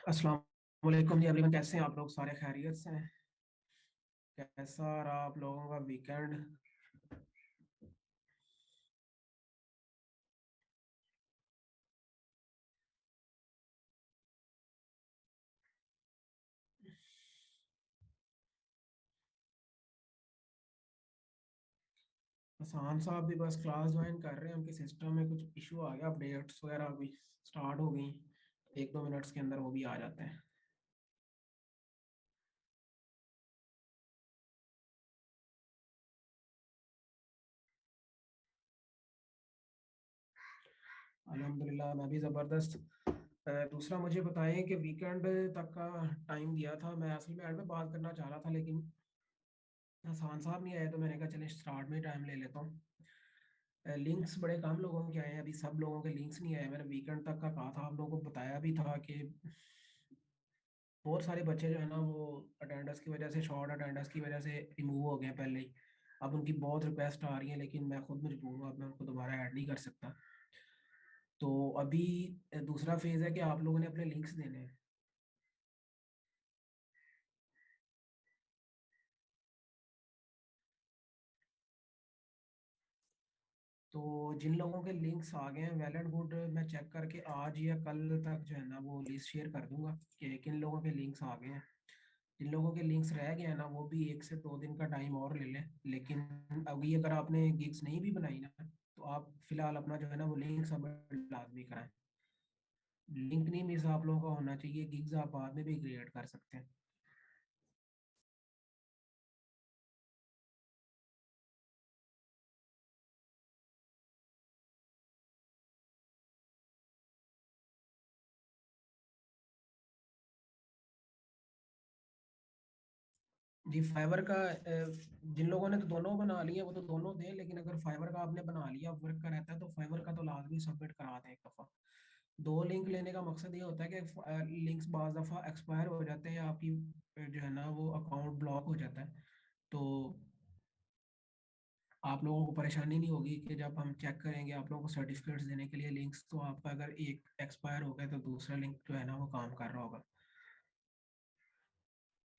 अस्सलाम वालेकुम जी एवरीवन, कैसे हैं आप लोग? सारे खैरियत से हैं? कैसा रहा आप लोगों का वीकेंड? हसान साहब भी बस क्लास ज्वाइन कर रहे हैं, उनके सिस्टम में कुछ इशू आ गया, अपडेट्स वगैरह अभी स्टार्ट हो गई। एक दो मिनट्स के अंदर वो भी आ जाते हैं। अल्हम्दुलिल्लाह मैं भी ज़बरदस्त। दूसरा मुझे बताएं कि वीकेंड तक का टाइम दिया था, मैं असल में एंड में बात करना चाह रहा था, लेकिन हसान साहब नहीं आए तो मैंने कहा चले स्टार्ट में टाइम ले लेता हूँ। लिंक्स बड़े कम लोगों के आए हैं, अभी सब लोगों के लिंक्स नहीं आए। मैंने वीकेंड तक का कहा था, आप लोगों को बताया भी था कि बहुत सारे बच्चे जो है ना वो अटेंडेंस की वजह से, शॉर्ट अटेंडेंस की वजह से रिमूव हो गए हैं पहले ही। अब उनकी बहुत रिक्वेस्ट आ रही है, लेकिन मैं खुद मजबूर हूँ, अब मैं उनको दोबारा ऐड नहीं कर सकता। तो अभी दूसरा फेज है कि आप लोगों ने अपने लिंक्स देने हैं। तो जिन लोगों के लिंक्स आ गए हैं वेल एंड गुड, मैं चेक करके आज या कल तक जो है ना वो लिस्ट शेयर कर दूंगा कि किन लोगों के लिंक्स आ गए हैं। जिन लोगों के लिंक्स रह गए हैं ना वो भी 1 से 2 दिन का टाइम और ले लें। लेकिन अभी अगर आपने गिग्स नहीं भी बनाई ना, तो आप फिलहाल अपना जो है ना वो लिंक सबमिट लाजमी कराएं। लिंक नहीं मिस आप लोगों का होना चाहिए, गिग्स आप बाद में भी क्रिएट कर सकते हैं। जी फाइवर का जिन लोगों ने तो दोनों बना लिया वो तो दोनों दें, लेकिन अगर फाइवर का आपने बना लिया, वर्क का रहता है, तो फाइवर का तो लाजमी सबमिट करा दें एक दफ़ा। दो लिंक लेने का मकसद ये होता है कि लिंक्स बाज दफ़ा एक्सपायर हो जाते हैं या आपकी जो है ना वो अकाउंट ब्लॉक हो जाता है। तो आप लोगों को परेशानी नहीं होगी कि जब हम चेक करेंगे आप लोगों को सर्टिफिकेट्स देने के लिए लिंक्स, तो आपका अगर एक एक्सपायर हो गया तो दूसरा लिंक जो है ना वो काम कर रहा होगा।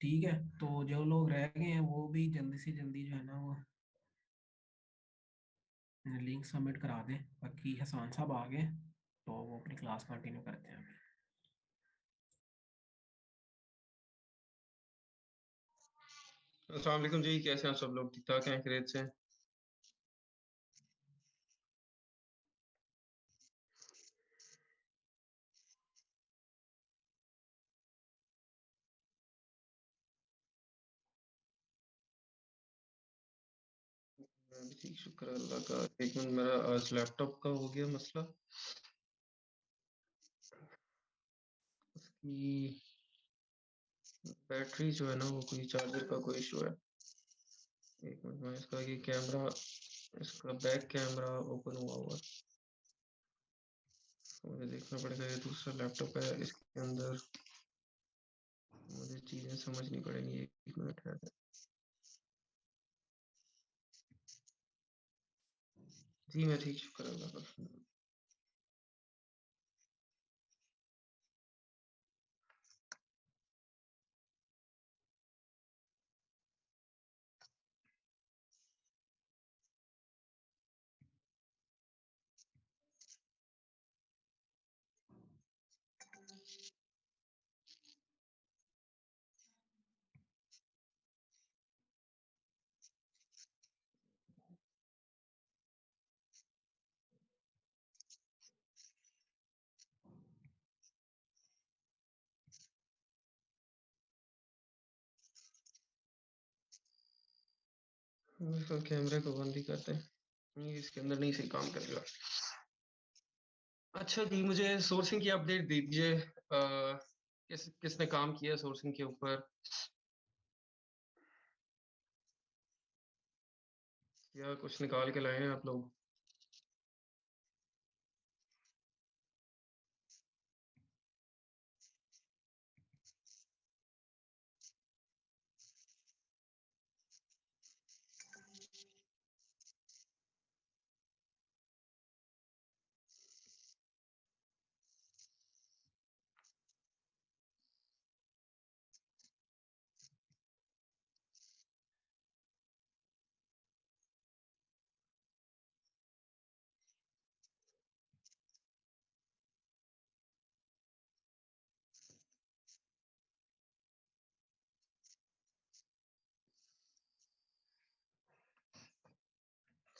ठीक है, तो जो लोग रह गए हैं वो भी जल्दी से जल्दी जो है ना वो लिंक सबमिट करा दें। बाकी हसान साहब आ गए तो वो अपनी क्लास कंटिन्यू करते हैं अभी। अस्सलाम वालेकुम जी, कैसे हैं आप सब लोग? ठीक ठाक हैं, खैरियत से हैं? मैं भी ठीक, शुक्र है अल्लाह का। एक मिनट, मेरा आज लैपटॉप का हो गया मसला। उसकी बैटरी जो है ना वो कोई चार्जर का कोई इशू है। एक मिनट में, इसका ये कैमरा, इसका बैक कैमरा ओपन हुआ हुआ है। तो मुझे देखना पड़ेगा, ये दूसरा लैपटॉप है, इसके अंदर मुझे चीज़ें समझनी पड़ेंगी। एक मिनट है। जी मैं ठीक, शुक्र है अल्लाह का। इसका कैमरे को बंद ही करते हैं, ये इसके अंदर नहीं सही काम करेगा। अच्छा जी, मुझे सोर्सिंग की अपडेट दे दीजिए। किसने काम किया सोर्सिंग के ऊपर, या कुछ निकाल के लाए हैं आप लोग?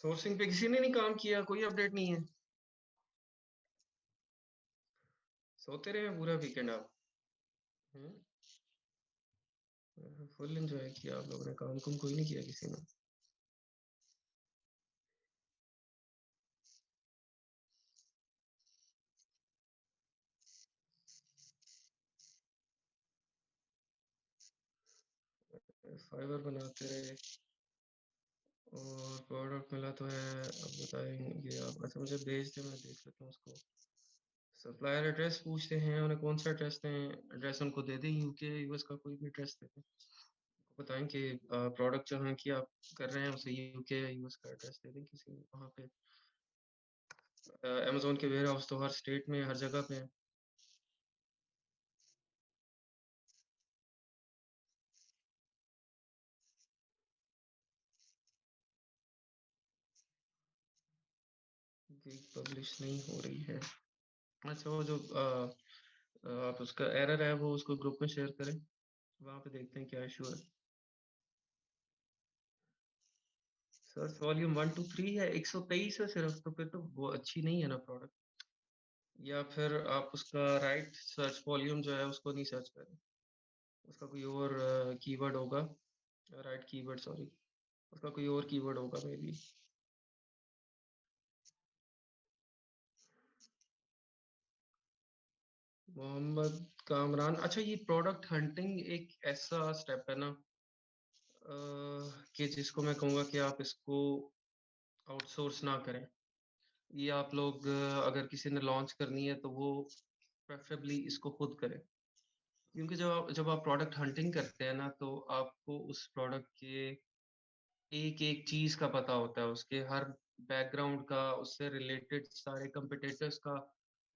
सोर्सिंग पे किसी ने नहीं काम किया, कोई अपडेट नहीं है? सोते रहे हैं पूरा वीकेंड आप? हुँ, फुल एन्जॉय किया आप लोगों ने, काम-कुम कोई नहीं किया किसी ने? फाइबर बनाते रहे और प्रोडक्ट मिला तो है, अब बताएँगे आप? अच्छा मुझे भेज दें, मैं देख लेता हूँ उसको। सप्लायर एड्रेस पूछते हैं, उन्हें कौन-सा एड्रेस दें? एड्रेस उनको दे दें यूके, यूएस का कोई भी एड्रेस दे दें। बताएँ कि प्रोडक्ट जहाँ की आप कर रहे हैं उसे यूके या यूएस का एड्रेस दे दें किसी वहाँ पे। अमेज़न के वेयरहाउस तो हर स्टेट में, हर जगह पे हैं। गिग पब्लिश नहीं हो रही है। अच्छा वो जो आप उसका एरर है वो उसको ग्रुप में शेयर करें, वहाँ पे देखते हैं क्या इश्यू है। सर्च वॉल्यूम 1 टू 3 है, 123 है सिर्फ, तो फिर तो वो अच्छी नहीं है ना प्रोडक्ट। या फिर आप उसका राइट सर्च वॉल्यूम जो है उसको नहीं सर्च करें, उसका कोई और कीवर्ड होगा, राइट कीवर्ड सॉरी, उसका कोई और कीवर्ड होगा मे बी। मोहम्मद कामरान, अच्छा ये प्रोडक्ट हंटिंग एक ऐसा स्टेप है ना कि जिसको मैं कहूँगा कि आप इसको आउटसोर्स ना करें। ये आप लोग अगर किसी ने लॉन्च करनी है तो वो प्रेफरेबली इसको खुद करें। क्योंकि जब आप प्रोडक्ट हंटिंग करते हैं ना तो आपको उस प्रोडक्ट के एक-एक चीज़ का पता होता है, उसके हर बैकग्राउंड का, उससे रिलेटेड सारे कॉम्पिटिटर्स का,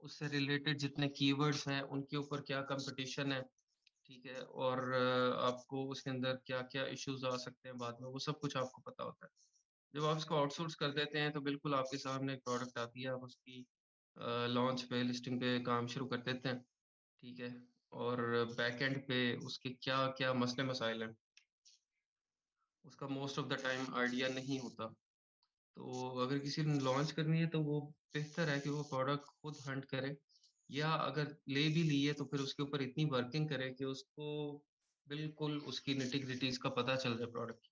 उससे रिलेटेड जितने कीवर्ड्स हैं, उनके ऊपर क्या कॉम्पिटिशन है, ठीक है? और आपको उसके अंदर क्या-क्या इश्यूज़ आ सकते हैं बाद में, वो सब कुछ आपको पता होता है। जब आप इसको आउटसोर्स कर देते हैं, तो बिल्कुल आपके सामने एक प्रोडक्ट आती है, आप उसकी लॉन्च पे, लिस्टिंग पे काम शुरू कर देते हैं, ठीक है? और बैक एंड पे उसके क्या-क्या मसले-मसाइल हैं, उसका most of the time idea नहीं होता। तो अगर किसी ने लॉन्च करनी है तो वो बेहतर है कि वो प्रोडक्ट खुद हंट करे या अगर ले भी ली है तो फिर उसके ऊपर इतनी वर्किंग करे कि उसको बिल्कुल उसकी निटी-ग्रिटीज़ का पता चल जाए प्रोडक्ट की।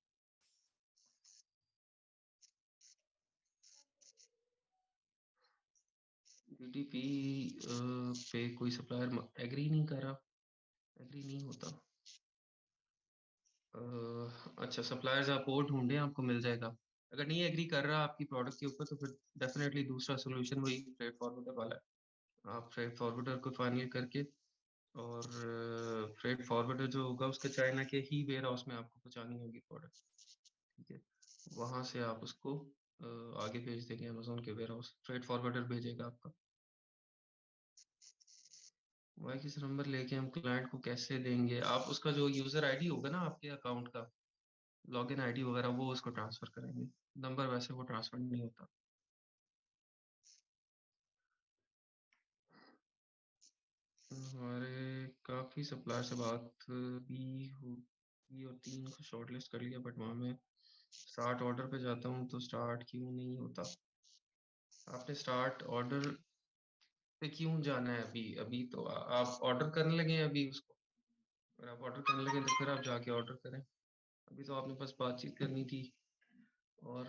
बीटीपी पे कोई सप्लायर एग्री नहीं कर रहा, एग्री नहीं होता। अच्छा सप्लायर्स आप और ढूँढें आपको मिल जाएगा। अगर नहीं एग्री कर रहा आपकी प्रोडक्ट के ऊपर तो फिर डेफ़िनेटली दूसरा सॉल्यूशन वही फ्रेट फॉरवर्डर वाला है। आप फ्रेट फॉरवर्डर को फाइनल करके और फ्रेट फॉरवर्डर जो होगा उसके चाइना के ही वेयर हाउस में आपको पहुँचानी होगी प्रोडक्ट, ठीक है? वहाँ से आप उसको आगे भेज देंगे अमेज़न के वेयर हाउस, फ्रेट फॉरवर्डर भेजेगा आपका। वाईकिस नंबर लेके हम क्लाइंट को कैसे देंगे? आप उसका जो यूज़र आईडी होगा ना आपके अकाउंट का, लॉगिन आईडी वगैरह वो उसको ट्रांसफ़र करेंगे। नंबर वैसे वो ट्रांसफ़र नहीं होता। हमारे काफ़ी सप्लायर से बात भी हुई और 3 को शॉर्टलिस्ट कर लिया बट वहाँ मैं स्टार्ट ऑर्डर पे जाता हूँ तो स्टार्ट क्यों नहीं होता? आपने स्टार्ट ऑर्डर पे क्यों जाना है अभी? अभी तो आप ऑर्डर करने लगे हैं अभी उसको? अगर आप ऑर्डर करने लगे तो फिर आप जाके ऑर्डर करें। अभी तो आपने बस बातचीत करनी थी और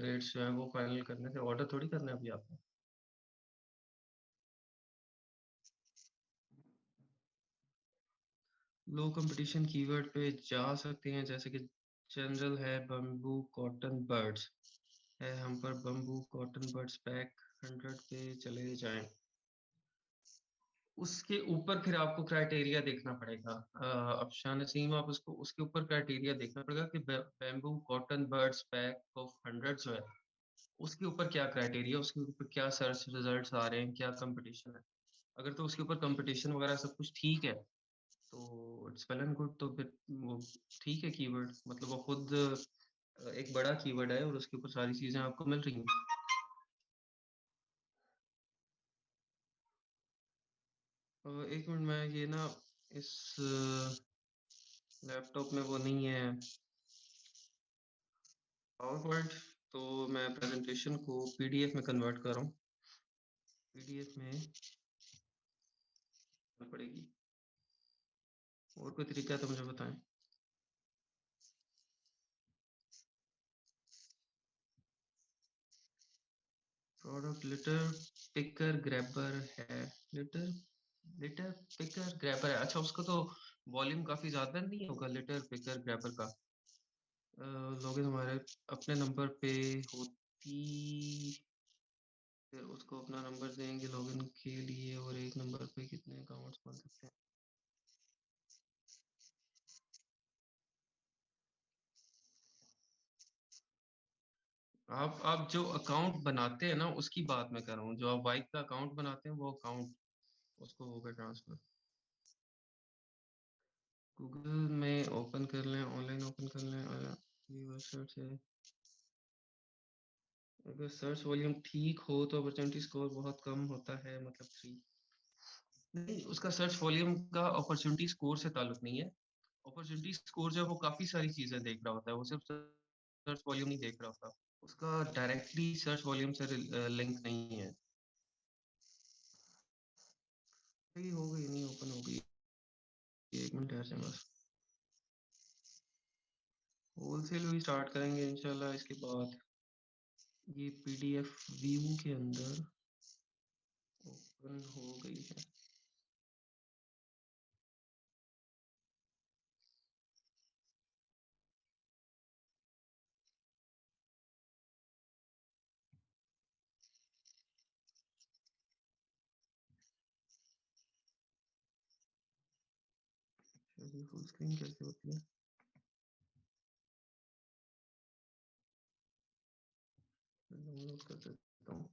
रेट्स जो हैं वो फाइनल करने थे, ऑर्डर थोड़ी करना है अभी आपने। लो कंपटीशन कीवर्ड पे जा सकते हैं जैसे कि जनरल है बम्बू कॉटन बर्ड्स है हम पर बम्बू कॉटन बर्ड्स पैक 100 पे चले जाएं उसके ऊपर फिर आपको क्राइटेरिया देखना पड़ेगा अब शाह-नसीम आप उसको उसके ऊपर क्राइटेरिया देखना पड़ेगा कि bamboo cotton birds pack of 100 जो है उसके ऊपर क्या क्राइटेरिया उसके ऊपर क्या सर्च रिजल्ट्स आ रहे हैं क्या कंपटीशन है अगर तो उसके ऊपर कंपटीशन वगैरह सब कुछ ठीक है तो इट्स वेल एंड गुड तो फिर वो ठीक है कीवर्ड मतलब वो खुद एक बड़ा कीवर्ड है और उसके ऊपर सारी चीज़ें आपको मिल रही हैं। एक मिनट मैं ये ना इस लैपटॉप में वो नहीं है पावर पॉइंट तो मैं प्रेजेंटेशन को पीडीएफ में कन्वर्ट कर रहा हूँ। पीडीएफ में पड़ेगी। और कोई तरीका है तो मुझे बताएं। प्रोडक्ट लिटर पिकर ग्रैबर है। लिटर लिटर पिकर ग्रैबर है। अच्छा, उसका तो वॉल्यूम काफी ज्यादा नहीं होगा लिटर पिकर ग्रैबर का। लॉगिन हमारे अपने नंबर पे होती, फिर उसको अपना नंबर देंगे लॉगिन के लिए, और एक नंबर पे कितने अकाउंट्स बन सकते हैं। आप जो अकाउंट बनाते हैं ना उसकी बात मैं कर रहा हूँ। जो आप बाइक का अकाउंट बनाते हैं वो अकाउंट उसको होगा ट्रांसफर। गूगल में ओपन कर लें, ऑनलाइन ओपन कर लें। ये वेबसाइट से अगर सर्च वॉल्यूम ठीक हो तो अपॉर्चुनिटी स्कोर बहुत कम होता है, मतलब 3। नहीं, उसका सर्च वॉल्यूम का अपॉर्चुनिटी स्कोर से ताल्लुक नहीं है। अपॉर्चुनिटी स्कोर जो है वो काफी सारी चीजें देख रहा होता है, वो सिर्फ सर्च वॉल्यूम नहीं देख रहा होता। उसका डायरेक्टली सर्च वॉल्यूम से लिंक नहीं है। ये हो गई, नहीं ओपन हो गई। 1 मिनट ऐसे बस। होलसेल भी स्टार्ट करेंगे इंशाल्लाह इसके बाद। ये पीडीएफ व्यू के अंदर ओपन हो गई है। चलिए, फुल स्क्रीन कैसे होती है डाउनलोड कर देता हूँ।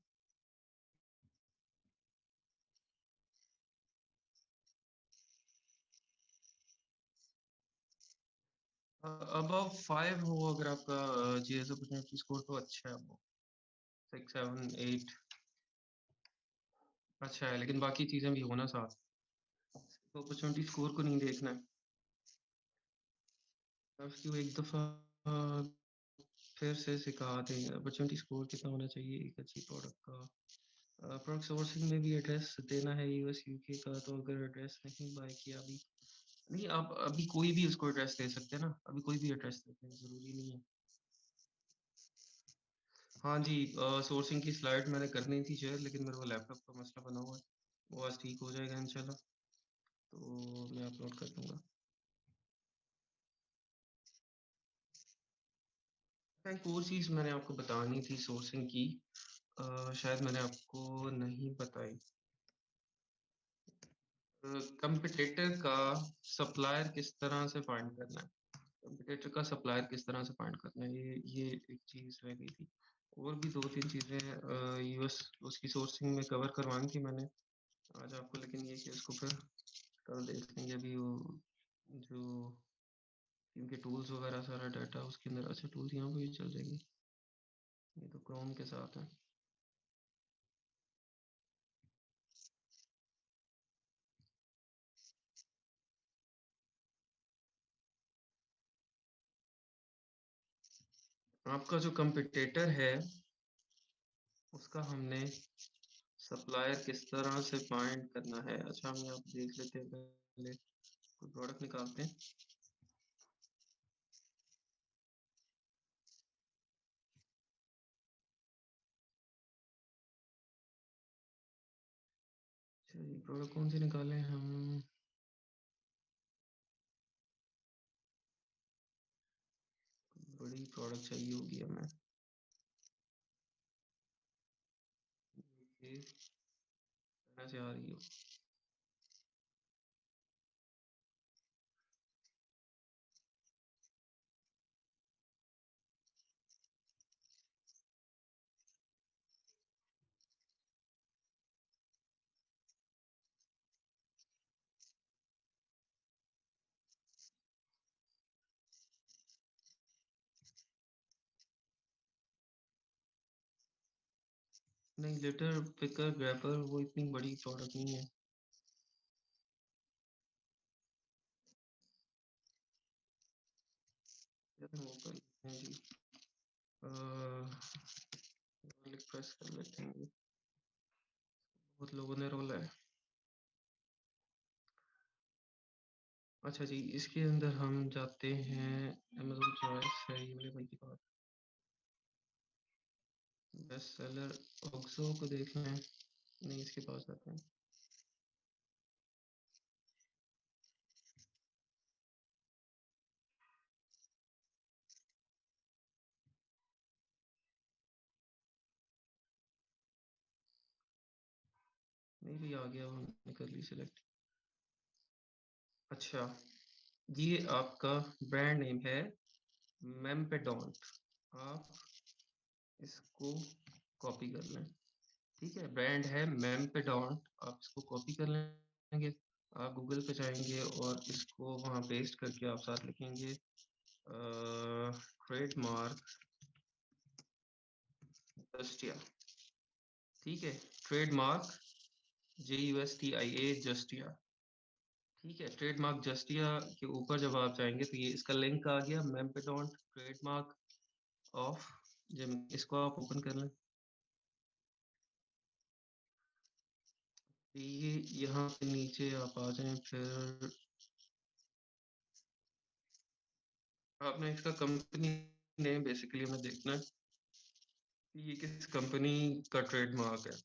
अबव 5 हो अगर आपका जीएस अपॉर्चुनिटी स्कोर तो अच्छा है। वो 6 7 8 अच्छा है, लेकिन बाकी चीजें भी होना साथ। तो अपॉर्चुनिटी स्कोर को नहीं देखना है। उसकी वो एक दफा फिर से सिखा दें अपॉर्चुनिटी स्कोर कितना होना चाहिए एक अच्छी प्रोडक्ट का। प्रोडक्ट सोर्सिंग में भी एड्रेस देना है यूएस यूके का। तो अगर एड्रेस नहीं बाय किया अभी, नहीं आप अभी कोई भी उसको एड्रेस दे सकते हैं ना। अभी कोई भी एड्रेस देते हैं, जरूरी नहीं है। हाँ जी, सोर्सिंग की स्लाइड मैंने करनी थी शेयर, लेकिन मेरे को लैपटॉप का मसला बना हुआ है। वो आज ठीक हो जाएगा इंशाल्लाह, तो मैं अपलोड कर दूंगा। एक और चीज़ मैंने आपको बतानी थी सोर्सिंग की, शायद मैंने आपको नहीं बताई। कंपटीटर का सप्लायर किस तरह से फाइंड करना है। कंपटीटर का सप्लायर किस तरह से फाइंड करना है, ये एक चीज़ रह गई थी। और भी 2 3 चीज़ें यूएस उसकी सोर्सिंग में कवर करवानी थी मैंने आज आपको, लेकिन ये कि उसको फिर कल देख लेंगे। अभी वो जो इनके टूल्स वगैरह सारा डाटा उसके अंदर। अच्छा, टूल्स यहाँ पे भी चल जाएंगे, ये तो क्रोम के साथ है। आपका जो कंपटीटर है उसका हमने सप्लायर किस तरह से फाइंड करना है। अच्छा, हम यहाँ पे देख लेते हैं, पहले कोई प्रोडक्ट निकालते हैं। चलिए, प्रोडक्ट कौन से निकालें हम। बड़ी प्रोडक्ट चाहिए होगी हमें। ये तरह से आ रही हो। नहीं, लेटर पिकर ग्रैबर वो इतनी बड़ी प्रोडक्ट नहीं है। वो कर लेते हैं जी। गार्लिक प्रेस कर लेते हैं, बहुत लोगों ने रोला है। अच्छा जी, इसके अंदर हम जाते हैं, अमेज़न चॉइस है ये वाले भाई की बात, बेस्ट सेलर ऑक्सो को देख लें, नहीं इसके पास जाते हैं। नहीं भी आ गया, हमने कर ली सिलेक्ट। अच्छा, ये आपका ब्रांड नेम है मेम्पेडोंट, आप इसको कॉपी कर लें। ठीक है, ब्रांड है मेम्पेडोंट, आप इसको कॉपी कर लेंगे। आप गूगल पे जाएंगे और इसको वहाँ पेस्ट करके आप साथ लिखेंगे ट्रेडमार्क जस्टिया। ठीक है, ट्रेडमार्क JUSTIA जस्टिया। ठीक है, ट्रेडमार्क जस्टिया के ऊपर जब आप जाएंगे तो ये इसका लिंक आ गया, मेम्पेडोंट ट्रेडमार्क ऑफ, जब इसको आप ओपन कर लें, ये यहाँ पे नीचे आप आ जाएं, फिर आपने इसका कंपनी नेम बेसिकली हमें देखना है कि ये किस कंपनी का ट्रेडमार्क है।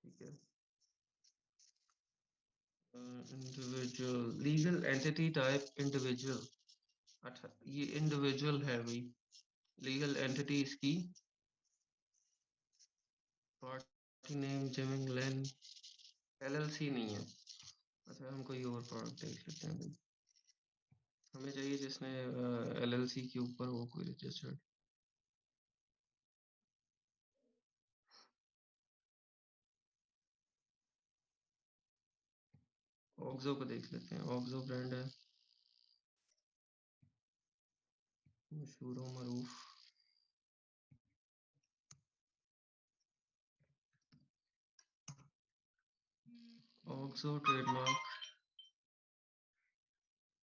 ठीक है, individual, legal entity type individual. अच्छा, ये इंडिविजुअल है भाई, लीगल एंटिटी इसकी, पार्टी नेम जेमिंग लेन, LLC नहीं है। अच्छा, हम कोई और प्रोडक्ट देख लेते हैं भाई, हमें चाहिए जिसने LLC के ऊपर हो कोई रजिस्टर्ड। ऑक्सो को देख लेते हैं, ऑक्सो ब्रांड है, मशहूर व मरूफ। ऑक्सो ट्रेडमार्क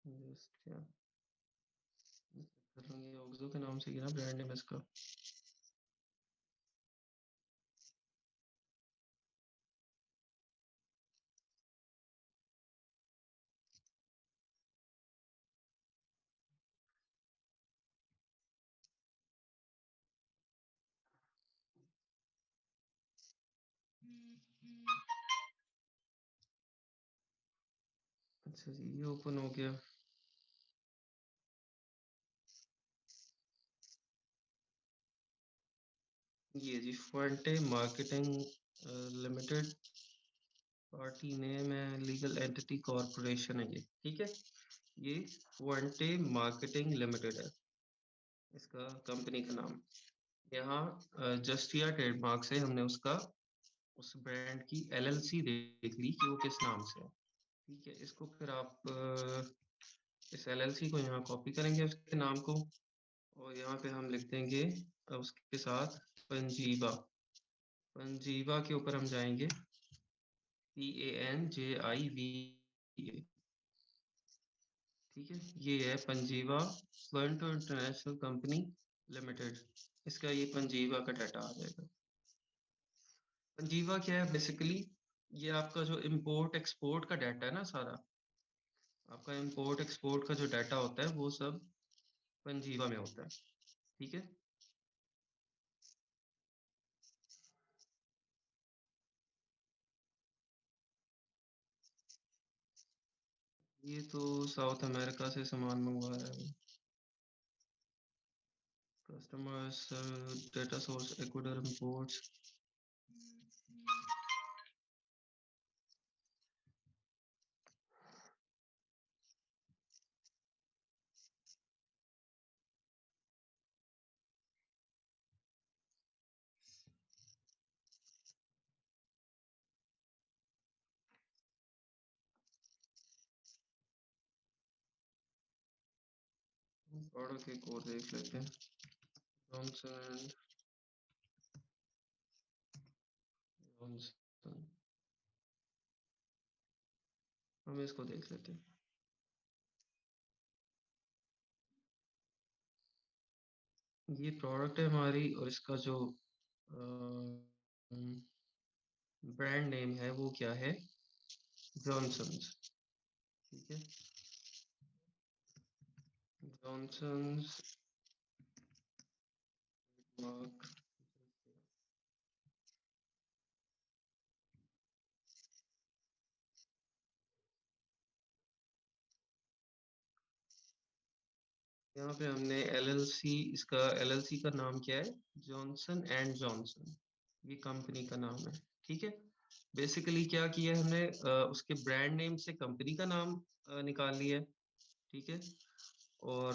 जस्ट क्या कर लेंगे, ऑक्सो के नाम से ही ना ब्रांड नेम इसका। अच्छा जी, ये ओपन हो गया। ये जी फंटे मार्केटिंग लिमिटेड, पार्टी नेम है, लीगल एंटिटी कॉरपोरेशन है ये। ठीक है, ये फंटे मार्केटिंग लिमिटेड है इसका कंपनी का नाम। यहाँ जस्टिया ट्रेडमार्क से हमने उसका, उस ब्रांड की LLC देख ली कि वो किस नाम से है। ठीक है, इसको फिर आप इस LLC को यहाँ कॉपी करेंगे उसके नाम को, और यहाँ पे हम लिख देंगे उसके साथ पंजीवा। पंजीवा के ऊपर हम जाएंगे, PANJIVA। ठीक है, ये है पंजीवा फंटो इंटरनेशनल कंपनी लिमिटेड, इसका ये पंजीवा का डाटा आ जाएगा। पंजीवा क्या है बेसिकली, ये आपका जो इंपोर्ट एक्सपोर्ट का डाटा है ना सारा, आपका इंपोर्ट एक्सपोर्ट का जो डाटा होता है वो सब पंजीवा में होता है। ठीक है, ये तो साउथ अमेरिका से सामान मंगवाया है, customers data source Ecuador imports. Product एक और देख लेते हैं, जॉनसन जॉनसन, हम इसको देख लेते हैं। ये प्रोडक्ट है हमारी और इसका जो ब्रांड नेम है वो क्या है? जॉनसन्स। ठीक है, जॉनसन्स मार्क। यहाँ पे हमने एलएलसी, इसका एलएलसी का नाम क्या है? जॉनसन एंड जॉनसन, ये कंपनी का नाम है। ठीक है, बेसिकली क्या किया है हमने, उसके ब्रांड नेम से कंपनी का नाम निकाल लिया है। ठीक है, और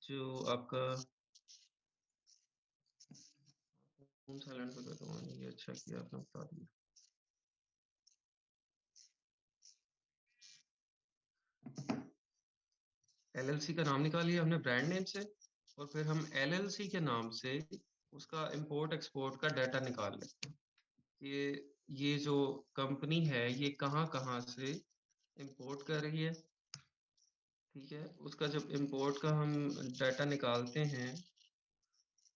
जो आपका फोन साइलेंट पे कर दूंगा, ये अच्छा किया आपने बता दिया। एलएलसी का नाम निकालिए हमने ब्रांड नेम से, और फिर हम एलएलसी के नाम से उसका इंपोर्ट एक्सपोर्ट का डाटा निकाल लेते हैं। ये जो कंपनी है ये कहाँ कहाँ से इंपोर्ट कर रही है। ठीक है, उसका जब इंपोर्ट का हम डाटा निकालते हैं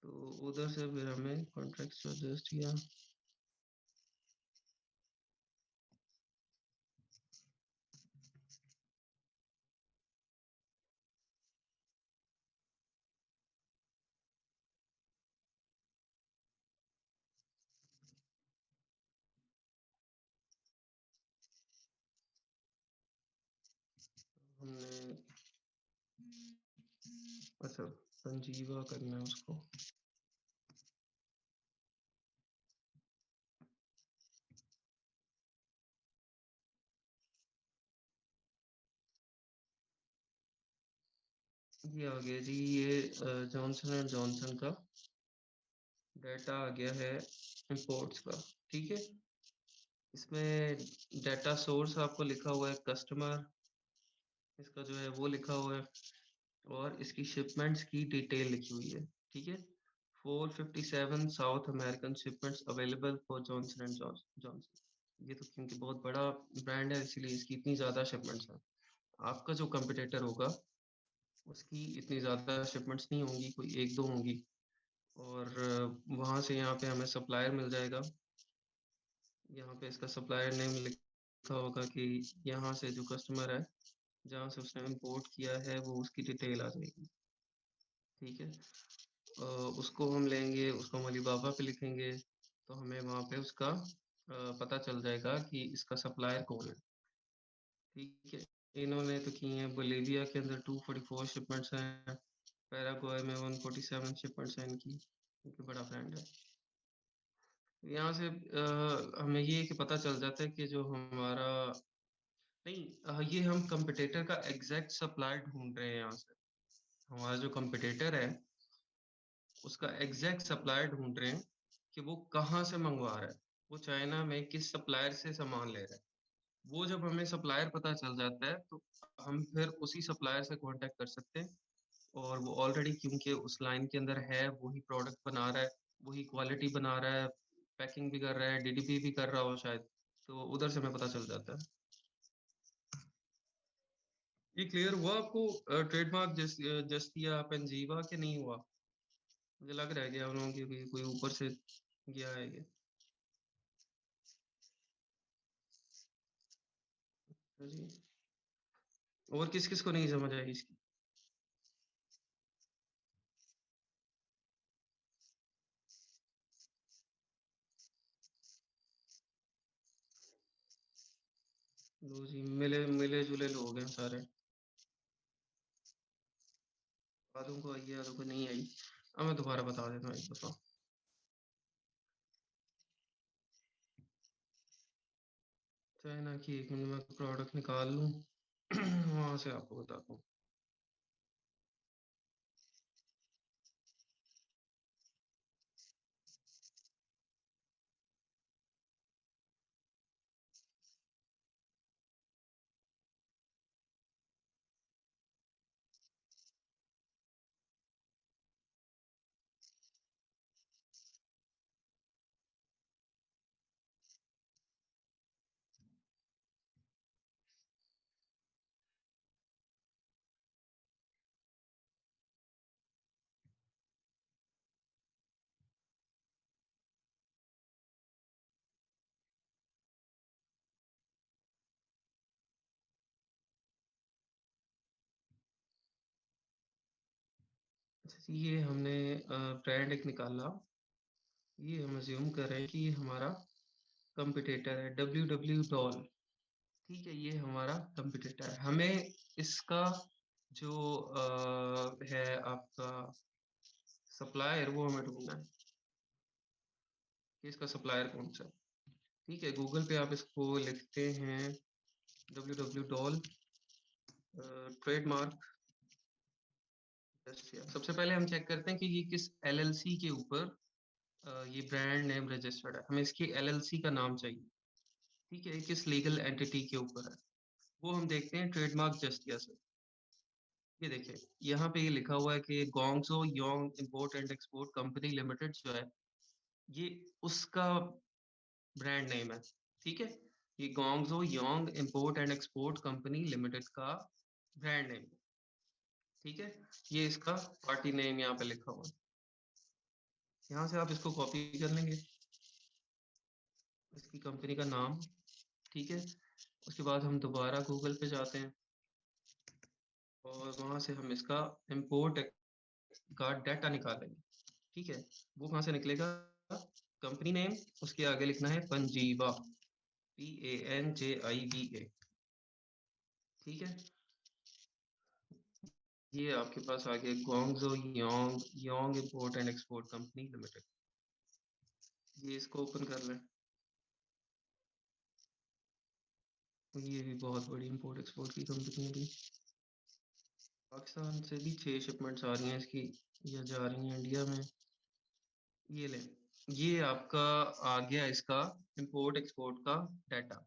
तो उधर से फिर हमें कॉन्ट्रैक्ट सजेस्ट किया। हमने, अच्छा, संजीवा करना है उसको। ये आ गया जी, ये जॉनसन एंड जॉनसन का डाटा आ गया है इंपोर्ट्स का। ठीक है, इसमें डाटा सोर्स आपको लिखा हुआ है कस्टमर, इसका जो है वो लिखा हुआ है, और इसकी शिपमेंट्स की डिटेल लिखी हुई है। ठीक है, 457 south American shipments available for Johnson and Johnson. ये तो क्योंकि बहुत बड़ा ब्रांड है इसलिए इसकी इतनी ज़्यादा शिपमेंट्स हैं। आपका जो कंपटीटर होगा उसकी इतनी ज़्यादा शिपमेंट्स नहीं होंगी, कोई एक दो होंगी। और वहाँ से यहाँ पे हमें सप्लायर मिल जाएगा। यहाँ पे इसका सप्लायर नेम लिखा होगा कि यहाँ से जो कस्टमर है जहाँ से उसने इंपोर्ट किया है वो उसकी डिटेल आ जाएगी। ठीक है, उसको हम लेंगे, उसको हम अलीबाबा पे लिखेंगे तो हमें वहाँ पे उसका पता चल जाएगा कि इसका सप्लायर कौन है। ठीक है, इन्होंने तो की है, बोलीविया के अंदर 244 शिपमेंट्स हैं, पैराग्वे में 147 शिपमेंट्स हैं इनकी, क्योंकि बड़ा ब्रांड है। यहाँ से हमें ये कि पता चल जाता है कि जो हमारा, नहीं, ये हम कंपटीटर का एग्जैक्ट सप्लायर ढूंढ रहे हैं। यहाँ से हमारा जो कंपटीटर है उसका एग्जैक्ट सप्लायर ढूंढ रहे हैं कि वो कहाँ से मंगवा रहा है, वो चाइना में किस सप्लायर से सामान ले रहा है। वो जब हमें सप्लायर पता चल जाता है तो हम फिर उसी सप्लायर से कांटेक्ट कर सकते हैं, और वो ऑलरेडी क्योंकि उस लाइन के अंदर है, वही प्रोडक्ट बना रहा है, वही क्वालिटी बना रहा है, पैकिंग भी कर रहा है, डीडीपी भी कर रहा हो शायद, तो उधर से हमें पता चल जाता है। ये क्लियर हुआ आपको? ट्रेडमार्क जस्टिया पेंजीवा के नहीं हुआ? मुझे लग रहा है कि हम लोगों की कोई ऊपर से गया है ये। हाँ जी, और किस किस को नहीं समझ आई इसकी? लो जी, मिले मिले जुले लोग हैं सारे। आधों को आई है, आधों को नहीं आई। अब मैं दोबारा बता देता हूँ, एक बताओ। चाइना की, एक मिनट में प्रोडक्ट निकाल लूँ वहां से आपको बताता हूँ। ये हमने ब्रांड एक निकाला, ये हम अज्यूम कर रहे हैं कि ये हमारा कंपटीटर है, डब्ल्यू डब्ल्यू डॉल। ठीक है, ये हमारा कंपटीटर है। हमें इसका जो है आपका सप्लायर, वो हमें ढूंढना है कि इसका सप्लायर कौन सा है। ठीक है, गूगल पे आप इसको लिखते हैं डब्ल्यू डब्ल्यू डॉल ट्रेडमार्क। सबसे पहले हम चेक करते हैं कि ये किस एलएलसी के ऊपर ये ब्रांड नेम रजिस्टर्ड है। हमें इसकी एलएलसी का नाम चाहिए। ठीक है, किस लीगल एंटिटी के ऊपर है, वो हम देखते हैं ट्रेडमार्क जस्टिया से। ये देखिए, यहाँ पे ये लिखा हुआ है कि Guangzhou Yong import and export company limited जो है, ये उसका ब्रांड नेम है। ठीक है, ये Guangzhou Yong import and export company limited का ब्रांड नेम है। ठीक है, ये इसका पार्टी नेम यहाँ पे लिखा हुआ है। यहाँ से आप इसको कॉपी कर लेंगे, इसकी कंपनी का नाम। ठीक है, उसके बाद हम दोबारा गूगल पे जाते हैं और वहां से हम इसका इम्पोर्ट का डाटा निकालेंगे। ठीक है, वो कहाँ से निकलेगा, कंपनी नेम, उसके आगे लिखना है पंजीवा, PANJIVA। ठीक है, ये आपके पास आ गया Guangzhou Yong Yong import and export company limited. ये इसको ओपन कर लें। ये भी बहुत बड़ी इंपोर्ट एक्सपोर्ट की कंपनी है भी। पाकिस्तान से भी 6 शिपमेंट्स आ रही हैं इसकी, या जा रही हैं इंडिया में। ये ले, ये आपका आ गया इसका इंपोर्ट एक्सपोर्ट का डाटा।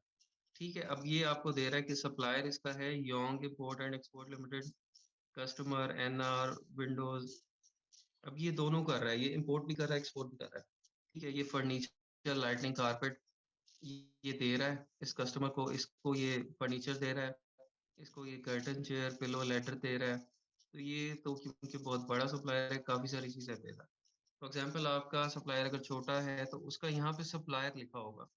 ठीक है, अब ये आपको दे रहा है कि सप्लायर इसका है Yong import and export limited, customer NR Windows. अब ये दोनों कर रहा है, ये इंपोर्ट भी कर रहा है, एक्सपोर्ट भी कर रहा है। ठीक है, ये फर्नीचर, लाइटनिंग, कारपेट ये दे रहा है इस कस्टमर को, इसको ये फर्नीचर दे रहा है, इसको ये कर्टन, चेयर, पिलो, लेटर दे रहा है। तो ये तो क्योंकि बहुत बड़ा सप्लायर है, काफ़ी सारी चीज़ें दे रहा है। फॉर एग्जाम्पल, आपका सप्लायर अगर छोटा है तो उसका यहाँ पे सप्लायर लिखा होगा,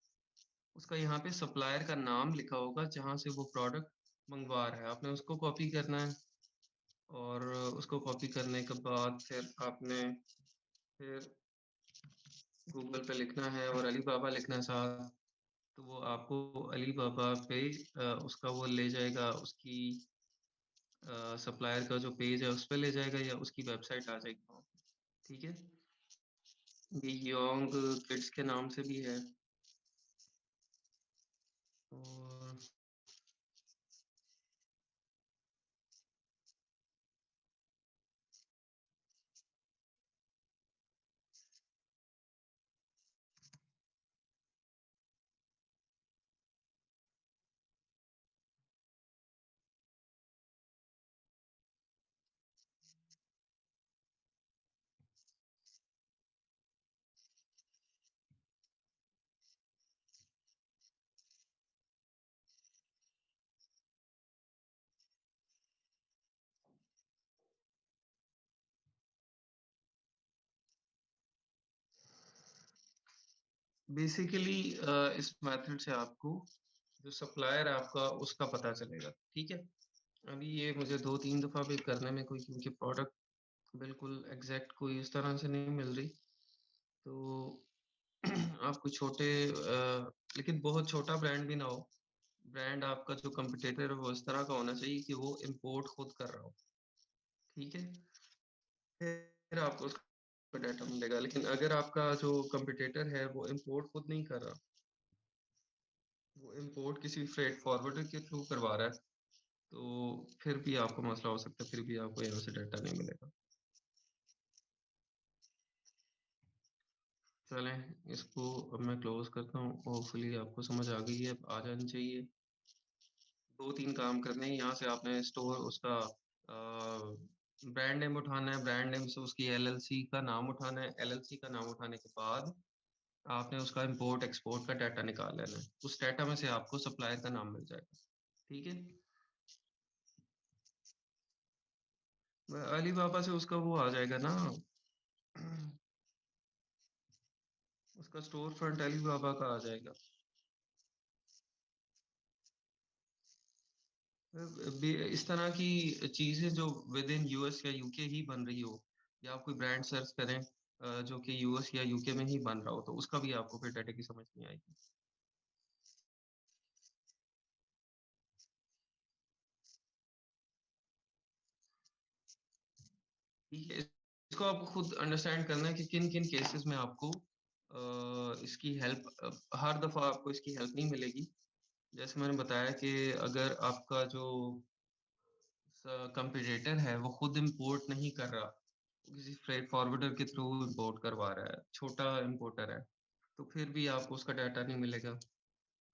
उसका यहाँ पे सप्लायर का नाम लिखा होगा जहाँ से वो प्रोडक्ट मंगवा रहा है। आपने उसको कॉपी करना है और उसको कॉपी करने के बाद फिर आपने फिर गूगल पे लिखना है और अली बाबा लिखना है साथ। तो वो आपको अली बाबा पे उसका वो ले जाएगा, उसकी सप्लायर का जो पेज है उस पे ले जाएगा या उसकी वेबसाइट आ जाएगी वहाँ पे। ठीक है, ये योंग किड्स के नाम से भी है। और बेसिकली इस मेथड से आपको जो सप्लायर है आपका उसका पता चलेगा। ठीक है, अभी ये मुझे 2-3 दफ़ा भी करने में कोई, क्योंकि प्रोडक्ट बिल्कुल एग्जैक्ट कोई इस तरह से नहीं मिल रही, तो आपको छोटे लेकिन बहुत छोटा ब्रांड भी ना हो। ब्रांड आपका जो कंपटीटर है वो इस तरह का होना चाहिए कि वो इंपोर्ट खुद कर रहा हो। ठीक है, फिर आपको उसका डाटा मिलेगा। लेकिन अगर आपका जो कंपटीटर है वो इंपोर्ट खुद नहीं कर रहा, वो इंपोर्ट किसी फ्रेट फॉरवर्डर के थ्रू करवा रहा है, तो फिर भी आपको मसला हो सकता है, फिर भी आपको यहाँ से डाटा नहीं मिलेगा। चलें, इसको अब मैं क्लोज करता हूँ। होपफुली आपको समझ आ गई है, अब आ जानी चाहिए। 2-3 काम करने हैं। यहाँ से आपने स्टोर उसका ब्रांड नेम उठाना है, ब्रांड नेम से उसकी एलएलसी का नाम उठाना है, एलएलसी का नाम उठाने के बाद आपने उसका इंपोर्ट एक्सपोर्ट का डाटा निकाल लेना है। उस डाटा में से आपको सप्लायर का नाम मिल जाएगा। ठीक है, अली बाबा से उसका वो आ जाएगा ना, उसका स्टोर फ्रंट अली बाबा का आ जाएगा। इस तरह की चीजें जो विद इन US या UK ही बन रही हो, या आप कोई ब्रांड सर्च करें जो कि यूएस या यूके में ही बन रहा हो, तो उसका भी आपको फिर डाटा की समझ नहीं आएगी। ठीक है, इसको आपको खुद अंडरस्टैंड करना है कि किन-किन केसेस में आपको इसकी हेल्प हर दफ़ा आपको इसकी हेल्प नहीं मिलेगी। जैसे मैंने बताया कि अगर आपका जो कंपटीटर है वो खुद इम्पोर्ट नहीं कर रहा, वो किसी फ्रेट फॉरवर्डर के थ्रू इम्पोर्ट करवा रहा है, छोटा इम्पोर्टर है, तो फिर भी आपको उसका डाटा नहीं मिलेगा।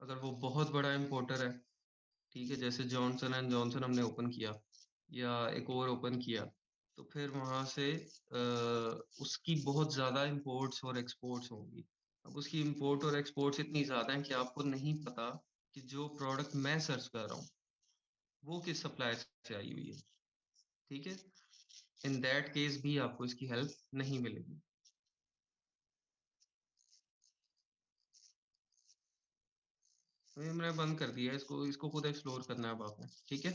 अगर वो बहुत बड़ा इम्पोर्टर है, ठीक है, जैसे जॉनसन एंड जॉनसन हमने ओपन किया या एक और ओपन किया, तो फिर वहाँ से उसकी बहुत ज़्यादा इम्पोर्ट्स और एक्सपोर्ट्स होंगी। अब उसकी इम्पोर्ट और एक्सपोर्ट्स इतनी ज़्यादा हैं कि आपको नहीं पता कि जो प्रोडक्ट मैं सर्च कर रहा हूँ, वो किस सप्लायर से आई हुई है, ठीक है? इन दैट केस भी आपको इसकी हेल्प नहीं मिलेगी। तो ये मैंने बंद कर दिया है, इसको इसको खुद एक्सप्लोर करना है अब आपने, ठीक है?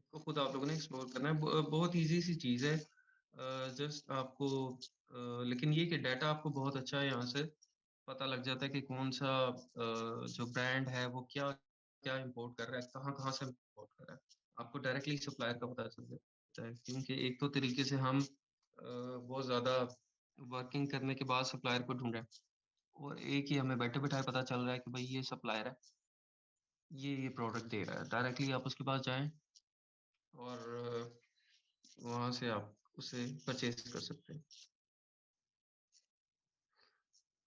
इसको खुद आप लोगों ने एक्सप्लोर करना है। बहुत ईज़ी सी चीज़ है। जस्ट आपको लेकिन ये कि डाटा आपको बहुत अच्छा यहाँ से पता लग जाता है कि कौन-सा जो ब्रांड है वो क्या इम्पोर्ट कर रहा है, कहाँ-कहाँ से इम्पोर्ट कर रहा है। आपको डायरेक्टली सप्लायर का पता चल जाता है क्योंकि एक तो तरीके से हम बहुत ज़्यादा वर्किंग करने के बाद सप्लायर को ढूँढ रहे हैं और एक ही हमें बैठे-बिठाए पता चल रहा है कि भाई ये सप्लायर है, ये प्रोडक्ट दे रहा है। डायरेक्टली आप उसके पास जाएँ और वहाँ से आप उसे परचेज़ कर सकते हैं।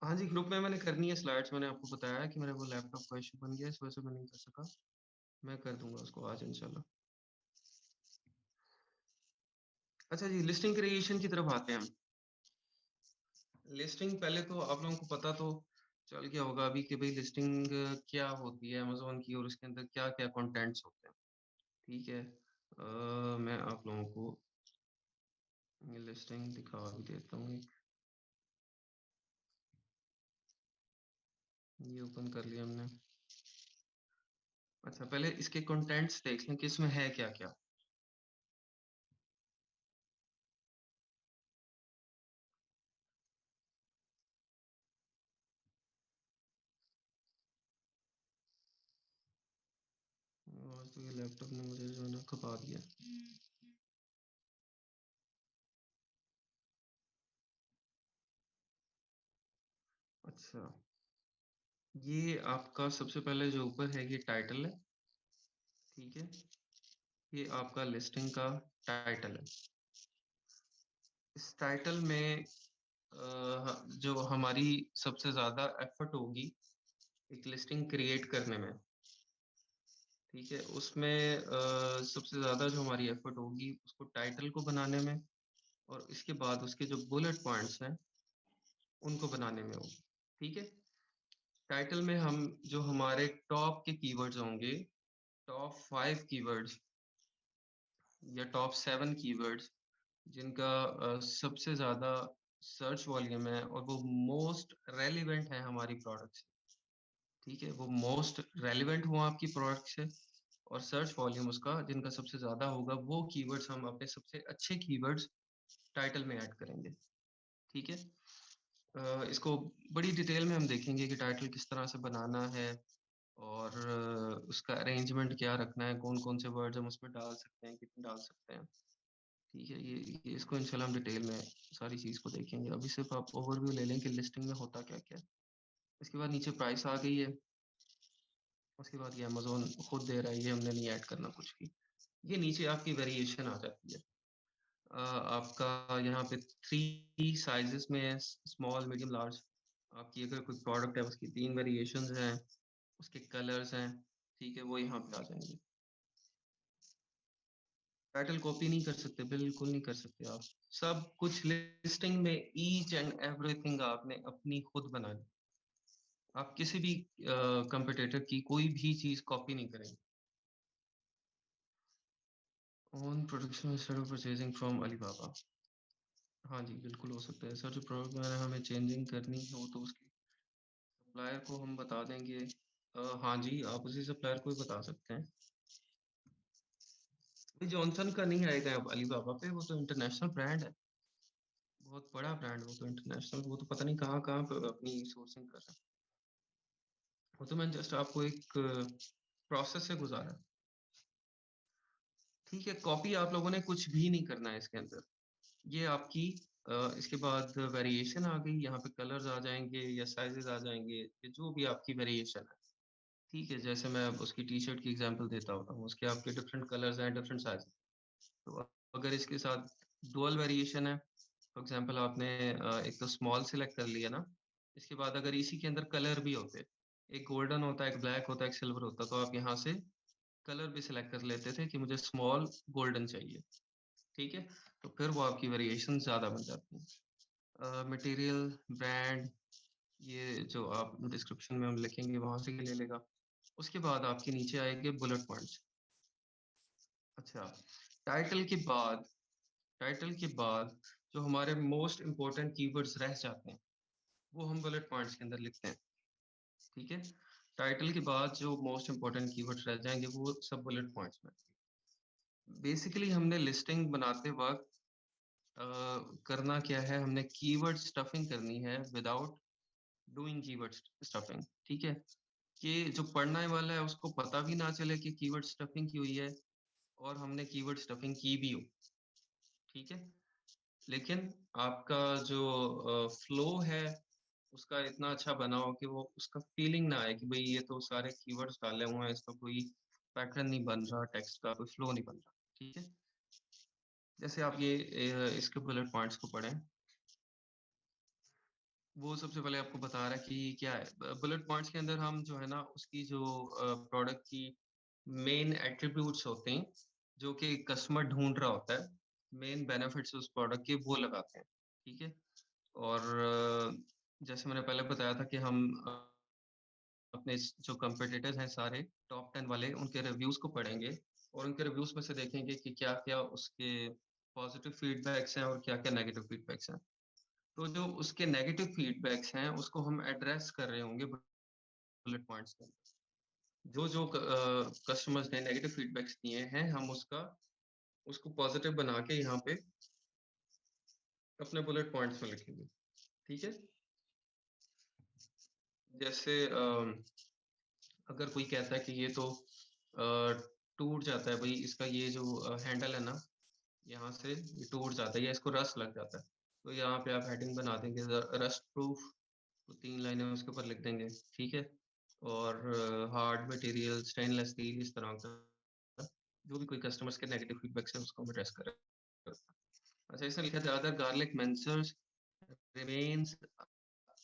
हाँ जी, ग्रुप में मैंने करनी है स्लाइड्स, मैंने आपको बताया कि मेरा वो लैपटॉप का इश्यू बन गया, इस वजह से मैं नहीं कर सका। मैं कर दूँगा उसको आज इंशाल्लाह। अच्छा जी, लिस्टिंग क्रिएशन की तरफ आते हैं हम। लिस्टिंग पहले तो आप लोगों को पता तो चल गया होगा अभी कि भई लिस्टिंग क्या होती है अमेज़न की और उसके अंदर क्या-क्या कंटेंट्स होते हैं, ठीक है? मैं आप लोगों को ये लिस्टिंग दिखा भी देता हूँ एक। ये ओपन कर लिया हमने। अच्छा, पहले इसके कंटेंट्स देख लें कि इसमें है क्या-क्या? आज तो ये लैपटॉप ने मुझे जो है ना खपा दिया। अच्छा, ये आपका सबसे पहले जो ऊपर है ये टाइटल है, ठीक है? ये आपका लिस्टिंग का टाइटल है। इस टाइटल में जो हमारी सबसे ज़्यादा एफर्ट होगी एक लिस्टिंग क्रिएट करने में, ठीक है? उसमें सबसे ज़्यादा जो हमारी एफर्ट होगी उसको टाइटल को बनाने में और इसके बाद उसके जो बुलेट पॉइंट्स हैं, उनको बनाने में होगी, ठीक है? टाइटल में हम जो हमारे टॉप के कीवर्ड्स होंगे, टॉप 5 कीवर्ड्स या टॉप 7 कीवर्ड्स जिनका सबसे ज़्यादा सर्च वॉल्यूम है और वो मोस्ट रेलेवेंट है हमारी प्रोडक्ट से, ठीक है? वो मोस्ट रेलेवेंट हो आपकी प्रोडक्ट से और सर्च वॉल्यूम उसका जिनका सबसे ज़्यादा होगा, वो कीवर्ड्स हम अपने सबसे अच्छे कीवर्ड्स टाइटल में ऐड करेंगे, ठीक है? इसको बड़ी डिटेल में हम देखेंगे कि टाइटल किस तरह से बनाना है और उसका अरेंजमेंट क्या रखना है, कौन-कौन से वर्ड्स हम उसमें डाल सकते हैं, कितने डाल सकते हैं। ठीक है, ये इसको इंशाल्लाह हम डिटेल में सारी चीज़ को देखेंगे। अभी सिर्फ़ आप ओवरव्यू ले लें कि लिस्टिंग में होता क्या-क्या है। इसके बाद नीचे प्राइस आ गई है, उसके बाद ये अमेज़न खुद दे रहा है, ये हमने नहीं ऐड करना कुछ भी। ये नीचे आपकी वेरिएशन आ जाती है। आपका यहाँ पे 3 साइज़ेज़ में है, स्मॉल, मीडियम, लार्ज। आपकी अगर कोई प्रोडक्ट है, उसकी 3 वेरिएशंस हैं, उसके कलर्स हैं, ठीक है, वो यहाँ पे आ जाएँगे। टाइटल कॉपी नहीं कर सकते, बिल्कुल नहीं कर सकते आप। सब कुछ लिस्टिंग में ईच एंड एवरीथिंग आपने अपनी खुद बनानी। आप किसी भी कॉम्पिटिटर की कोई भी चीज़ कॉपी नहीं करेंगे। Own production instead of purchasing from Alibaba. हाँ जी, बिल्कुल हो सकता है। सर जो प्रोडक्ट वगैरह हमें चेंजिंग करनी हो तो उसकी सप्लायर को हम बता देंगे। हाँ जी, आप उसी सप्लायर को ही बता सकते हैं। जॉनसन का नहीं आएगा अब अलीबाबा पे, वो तो इंटरनेशनल ब्रांड है, बहुत बड़ा ब्रांड, वो तो इंटरनेशनल, वो तो पता नहीं कहाँ-कहाँ पे अपनी सोर्सिंग कर रहा है। वो तो मैंने जस्ट आपको एक प्रोसेस से गुज़ारा। ठीक है, कॉपी आप लोगों ने कुछ भी नहीं करना है इसके अंदर। ये आपकी इसके बाद वेरिएशन आ गई, यहाँ पे कलर्स आ जाएँगे या साइज़ेज़ आ जाएँगे, ये जो भी आपकी वेरिएशन है। ठीक है, जैसे मैं अब उसकी टी-शर्ट की एग्ज़ाम्पल देता हूँ, उसके आपके डिफरेंट कलर्स हैं, डिफरेंट साइज़। तो अगर इसके साथ डुअल वेरिएशन है, फॉर एग्ज़ाम्पल आपने एक तो स्मॉल सेलेक्ट कर लिया ना, इसके बाद अगर इसी के अंदर कलर भी होते, एक गोल्डन होता है, एक ब्लैक होता है, एक सिल्वर होता है, तो आप यहाँ से कलर भी सिलेक्ट कर लेते थे कि मुझे स्मॉल गोल्डन चाहिए, ठीक है? तो फिर वो आपकी वेरिएशन ज़्यादा बन जाती हैं। मटेरियल, ब्रांड, ये जो आप डिस्क्रिप्शन में हम लिखेंगे वहाँ से ये ले लेगा। उसके बाद आपके नीचे आएँगे बुलेट पॉइंट्स। अच्छा, टाइटल के बाद टाइटल के बाद जो हमारे मोस्ट इम्पोर्टेंट कीवर्ड्स रह जाते हैं, वो हम बुलेट पॉइंट्स के अंदर लिखते हैं, ठीक है? टाइटल के बाद जो मोस्ट इम्पोर्टेंट कीवर्ड्स रह जाएँगे, वो सब बुलेट पॉइंट्स में। बेसिकली हमने लिस्टिंग बनाते वक़्त अ, करना क्या है, हमने कीवर्ड स्टफिंग करनी है विदाउट डूइंग कीवर्ड स्टफिंग, ठीक है? कि जो पढ़ने वाला है उसको पता भी ना चले कि कीवर्ड स्टफिंग की हुई है और हमने कीवर्ड स्टफिंग की भी हो, ठीक है? लेकिन आपका जो फ्लो है, उसका इतना अच्छा बना हो कि वो उसका फीलिंग ना आए कि भई ये तो सारे कीवर्ड्स डाले हुए हैं, इसका कोई पैटर्न नहीं बन रहा, टेक्स्ट का कोई फ्लो नहीं बन रहा, ठीक है? जैसे आप ये इसके बुलेट पॉइंट्स को पढ़ें, वो सबसे पहले आपको बता रहा है कि क्या है। बुलेट पॉइंट्स के अंदर हम जो है ना उसकी जो प्रोडक्ट की मेन एट्रीब्यूट्स होते हैं, जो कि कस्टमर ढूँढ रहा होता है, मेन बेनिफिट्स उस प्रोडक्ट के वो लगाते हैं, ठीक है? और जैसे मैंने पहले बताया था कि हम अपने जो कॉम्पिटिटर्स हैं सारे टॉप 10 वाले, उनके रिव्यूज़ को पढ़ेंगे और उनके रिव्यूज़ में से देखेंगे कि क्या-क्या उसके पॉज़िटिव फीडबैक्स हैं और क्या-क्या नेगेटिव फीडबैक्स हैं। तो जो उसके नेगेटिव फीडबैक्स हैं, उसको हम एड्रेस कर रहे होंगे बुलेट पॉइंट्स में। जो-जो कस्टमर्स ने नेगेटिव फीडबैक्स दिए हैं, हम उसको पॉज़िटिव बना के यहाँ पे अपने बुलेट पॉइंट्स में लिखेंगे, ठीक है? जैसे अगर कोई कहता है कि ये तो टूट जाता है भई, इसका ये जो हैंडल है ना, यहाँ से ये टूट जाता है या इसको रस्ट लग जाता है। तो यहाँ पे आप हेडिंग बना देंगे रस्ट प्रूफ, तो 3 लाइनें उसके ऊपर लिख देंगे, ठीक है? और हार्ड मटेरियल, स्टेनलेस स्टील, इस तरह का जो भी कोई कस्टमर्स के नेगेटिव फीडबैक्स हैं उसको हम एड्रेस करें। अच्छा, इसमें लिखा है the other garlic mentions remains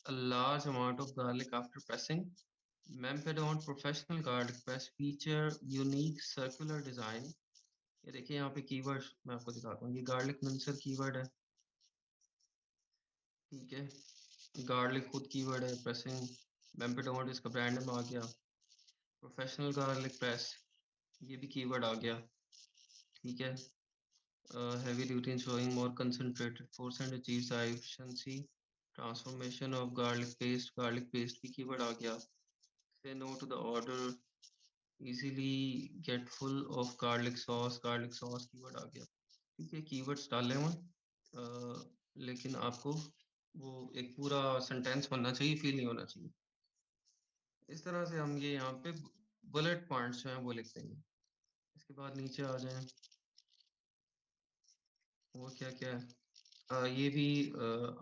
a large amount of garlic after pressing. Mempedon professional garlic press feature unique circular design. ये देखिए यहाँ पे कीवर्ड मैं आपको दिखाता हूँ, ये गार्लिक मिंसर कीवर्ड है, ठीक है? गार्लिक खुद कीवर्ड है, प्रेसिंग मेम्पेडोन इसका ब्रांड नेम आ गया, प्रोफेशनल गार्लिक प्रेस ये भी कीवर्ड आ गया, ठीक है? Heavy duty showing more concentrated force and achieves high efficiency. Transformation of garlic paste भी कीवर्ड आ गया. Say no to the order. Easily get full of garlic sauce keyword आ गया. ठीक है, कीवर्ड्स डाले हुए हैं, लेकिन आपको वो एक पूरा सेंटेंस बनना चाहिए, फील नहीं होना चाहिए। इस तरह से हम ये यहाँ पे बुलेट पॉइंट्स जो हैं वो लिख देंगे। इसके बाद नीचे आ जाएं, और क्या क्या है, ये भी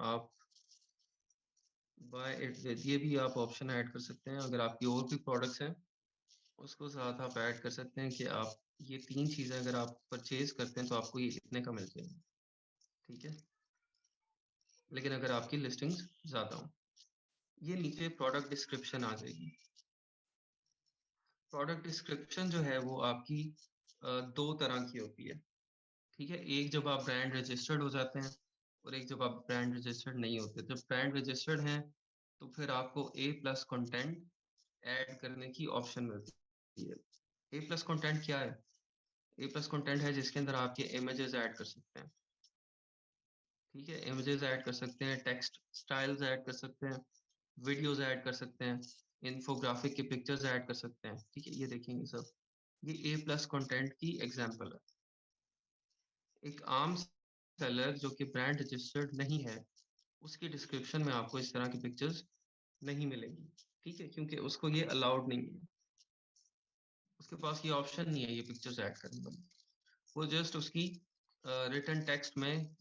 आप बाय इट विद ये भी आप ऑप्शन ऐड कर सकते हैं। अगर आपकी और भी प्रोडक्ट्स हैं उसको साथ आप ऐड कर सकते हैं कि आप ये 3 चीज़ें अगर आप परचेज़ करते हैं तो आपको ये इतने का मिल जाएगा, ठीक है? लेकिन अगर आपकी लिस्टिंग्स ज़्यादा हों, ये नीचे प्रोडक्ट डिस्क्रिप्शन आ जाएगी। प्रोडक्ट डिस्क्रिप्शन जो है वो आपकी 2 तरह की होती है, ठीक है? एक जब आप ब्रांड रजिस्टर्ड हो जाते हैं और एक जब आप ब्रांड रजिस्टर्ड नहीं होते। जब ब्रांड रजिस्टर्ड हैं तो फिर आपको ए प्लस कंटेंट ऐड करने की ऑप्शन मिलती है। ए प्लस कंटेंट क्या है? ए प्लस कंटेंट है जिसके अंदर आप ये इमेजेस ऐड कर सकते हैं, ठीक है? इमेजेस ऐड कर सकते हैं, टेक्स्ट स्टाइल्स ऐड कर सकते हैं, वीडियोस ऐड कर सकते हैं, इन्फोग्राफिक की पिक्चर्स ऐड कर सकते हैं, ठीक है? ये देखेंगे सब, ये ए प्लस कंटेंट की एग्जांपल है। एक आम सेलर जो कि ब्रांड रजिस्टर्ड नहीं है, उसकी डिस्क्रिप्शन में आपको इस तरह की पिक्चर्स नहीं मिलेंगी, ठीक है? क्योंकि उसको ये अलाउड नहीं है, उसके पास ये ऑप्शन नहीं है ये पिक्चर्स ऐड करने वाली। वो जस्ट उसकी रिटन टेक्स्ट में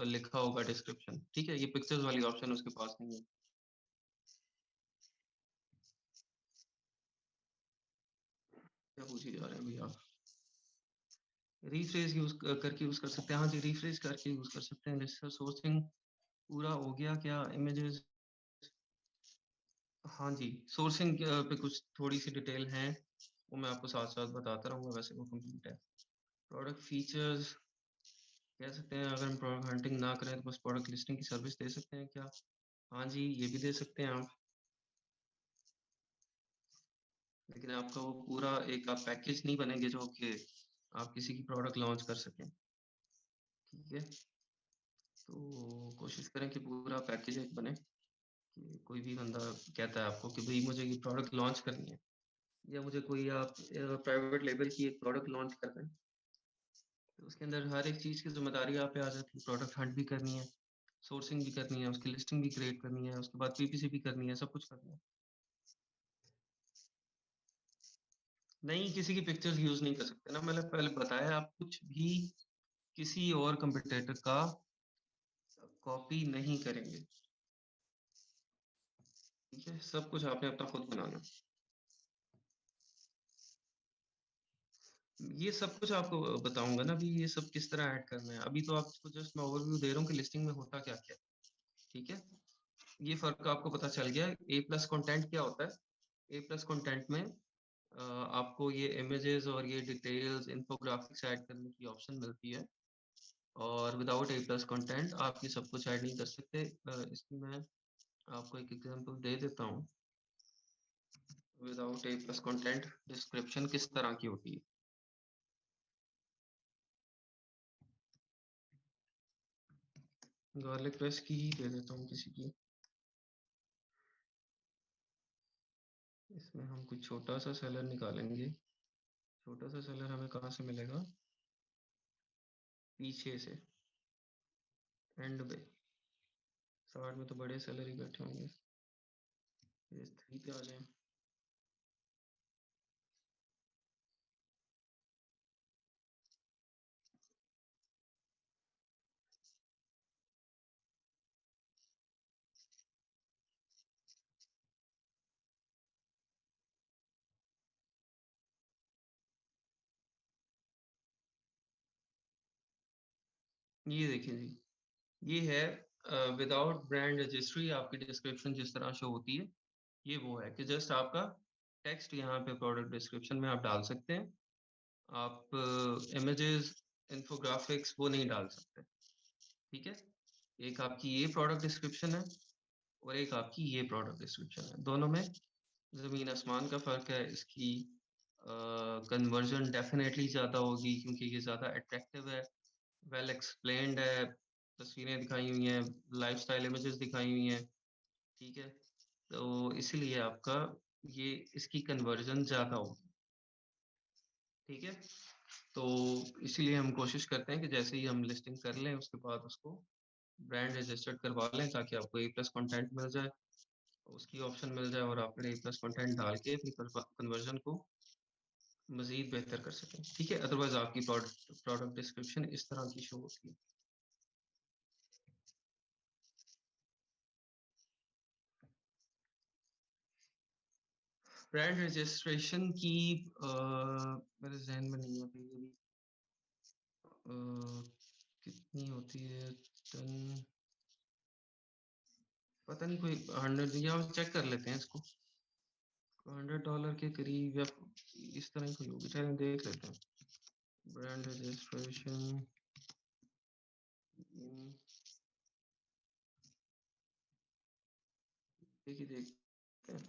लिखा होगा डिस्क्रिप्शन, ठीक है? ये पिक्चर्स वाली ऑप्शन उसके पास नहीं है। क्या पूछी जा रहे हैं भैया आप? रिफ्रेज यूज करके यूज कर सकते हैं। हाँ जी, रिफ्रेज करके यूज कर सकते हैं। जैसे सोर्सिंग पूरा हो गया क्या? इमेजेस, हाँ जी, सोर्सिंग पे कुछ थोड़ी सी डिटेल है, वो मैं आपको साथ साथ बताता रहूंगा। वैसे वो कंप्लीट है। प्रोडक्ट फीचर्स कह सकते हैं, अगर हम प्रोडक्ट हंटिंग ना करें तो बस प्रोडक्ट लिस्टिंग की सर्विस दे सकते हैं क्या? हाँ जी, ये भी दे सकते हैं आप, लेकिन आपका वो पूरा एक आप पैकेज नहीं बनेंगे जो कि आप किसी की प्रोडक्ट लॉन्च कर सकें, ठीक है? तो कोशिश करें कि पूरा पैकेज एक बने, कि कोई भी बंदा कहता है आपको कि भाई मुझे ये प्रोडक्ट लॉन्च करनी है, या मुझे कोई आप प्राइवेट लेबल की एक प्रोडक्ट लॉन्च कर रहे हैं, तो उसके अंदर हर एक चीज़ की जिम्मेदारी आप पे आ जाती है। प्रोडक्ट हंट भी करनी है, सोर्सिंग भी करनी है, उसकी लिस्टिंग भी क्रिएट करनी है, उसके बाद पीपीसी भी करनी है, सब कुछ करना है। नहीं, किसी की पिक्चर्स यूज नहीं कर सकते ना, मैंने पहले बताया। आप कुछ भी किसी और कंपटीटर का कॉपी नहीं करेंगे, ठीक है? सब कुछ आपने अपना खुद बनाना। ये सब कुछ आपको बताऊंगा ना, अभी ये सब किस तरह ऐड करना है। अभी तो आपको जस्ट मैं ओवरव्यू दे रहा हूँ कि लिस्टिंग में होता क्या क्या, ठीक है? ये फर्क आपको पता चल गया। ए प्लस कंटेंट क्या होता है? ए प्लस कंटेंट में आपको ये इमेजेस और ये डिटेल्स, इन्फोग्राफिक्स ऐड करने की ऑप्शन मिलती है, और विदाउट ए प्लस कंटेंट आप ये सब कुछ ऐड नहीं कर सकते। इसकी मैं आपको एक एग्जांपल दे देता हूँ। विदाउट ए प्लस कंटेंट डिस्क्रिप्शन किस तरह की होती है। गार्लिक प्रेस की ही दे देता हूँ किसी की। इसमें हम कुछ छोटा सा सेलर निकालेंगे। छोटा सा सेलर हमें कहाँ से मिलेगा? पीछे से, एंड पे। स्टार्ट में तो बड़े सेलर ही बैठे होंगे। पेज 3 पे आ जाए। ये देखिए जी, ये है विदाउट ब्रांड रजिस्ट्री आपकी डिस्क्रिप्शन जिस तरह शो होती है, ये वो है कि जस्ट आपका टेक्स्ट यहाँ पे प्रोडक्ट डिस्क्रिप्शन में आप डाल सकते हैं। आप इमेजेस, इन्फोग्राफिक्स वो नहीं डाल सकते, ठीक है? एक आपकी ये प्रोडक्ट डिस्क्रिप्शन है, और एक आपकी ये प्रोडक्ट डिस्क्रिप्शन है। दोनों में ज़मीन आसमान का फ़र्क है। इसकी कन्वर्जन डेफिनेटली ज़्यादा होगी, क्योंकि ये ज़्यादा अट्रैक्टिव है, वेल एक्सप्लेन्ड है, तस्वीरें दिखाई हुई हैं, लाइफस्टाइल इमेजेस दिखाई हुई हैं, ठीक है? तो इसीलिए आपका ये इसकी कन्वर्जन ज़्यादा होगी, ठीक है? तो इसीलिए हम कोशिश करते हैं कि जैसे ही हम लिस्टिंग कर लें उसके बाद उसको ब्रांड रजिस्टर्ड करवा लें, ताकि आपको ए प्लस कंटेंट मिल जाए, उसकी ऑप्शन मिल जाए, और आप फिर ए प्लस कंटेंट डाल के अपनी कन्वर्जन को मज़ीद बेहतर कर सकें, ठीक है? अदरवाइज़ आपकी प्रोडक्ट प्रोडक्ट डिस्क्रिप्शन इस तरह की शो होती है। ब्रांड रजिस्ट्रेशन की मेरे ज़हन में नहीं है अभी अभी। कितनी होती है? 10, पता नहीं, कोई 100, या चेक कर लेते हैं इसको। $100 के करीब या इस तरह की कोई होगी, चलें देख लेते हैं। ब्रांड रजिस्ट्रेशन, देखिए देखते हैं।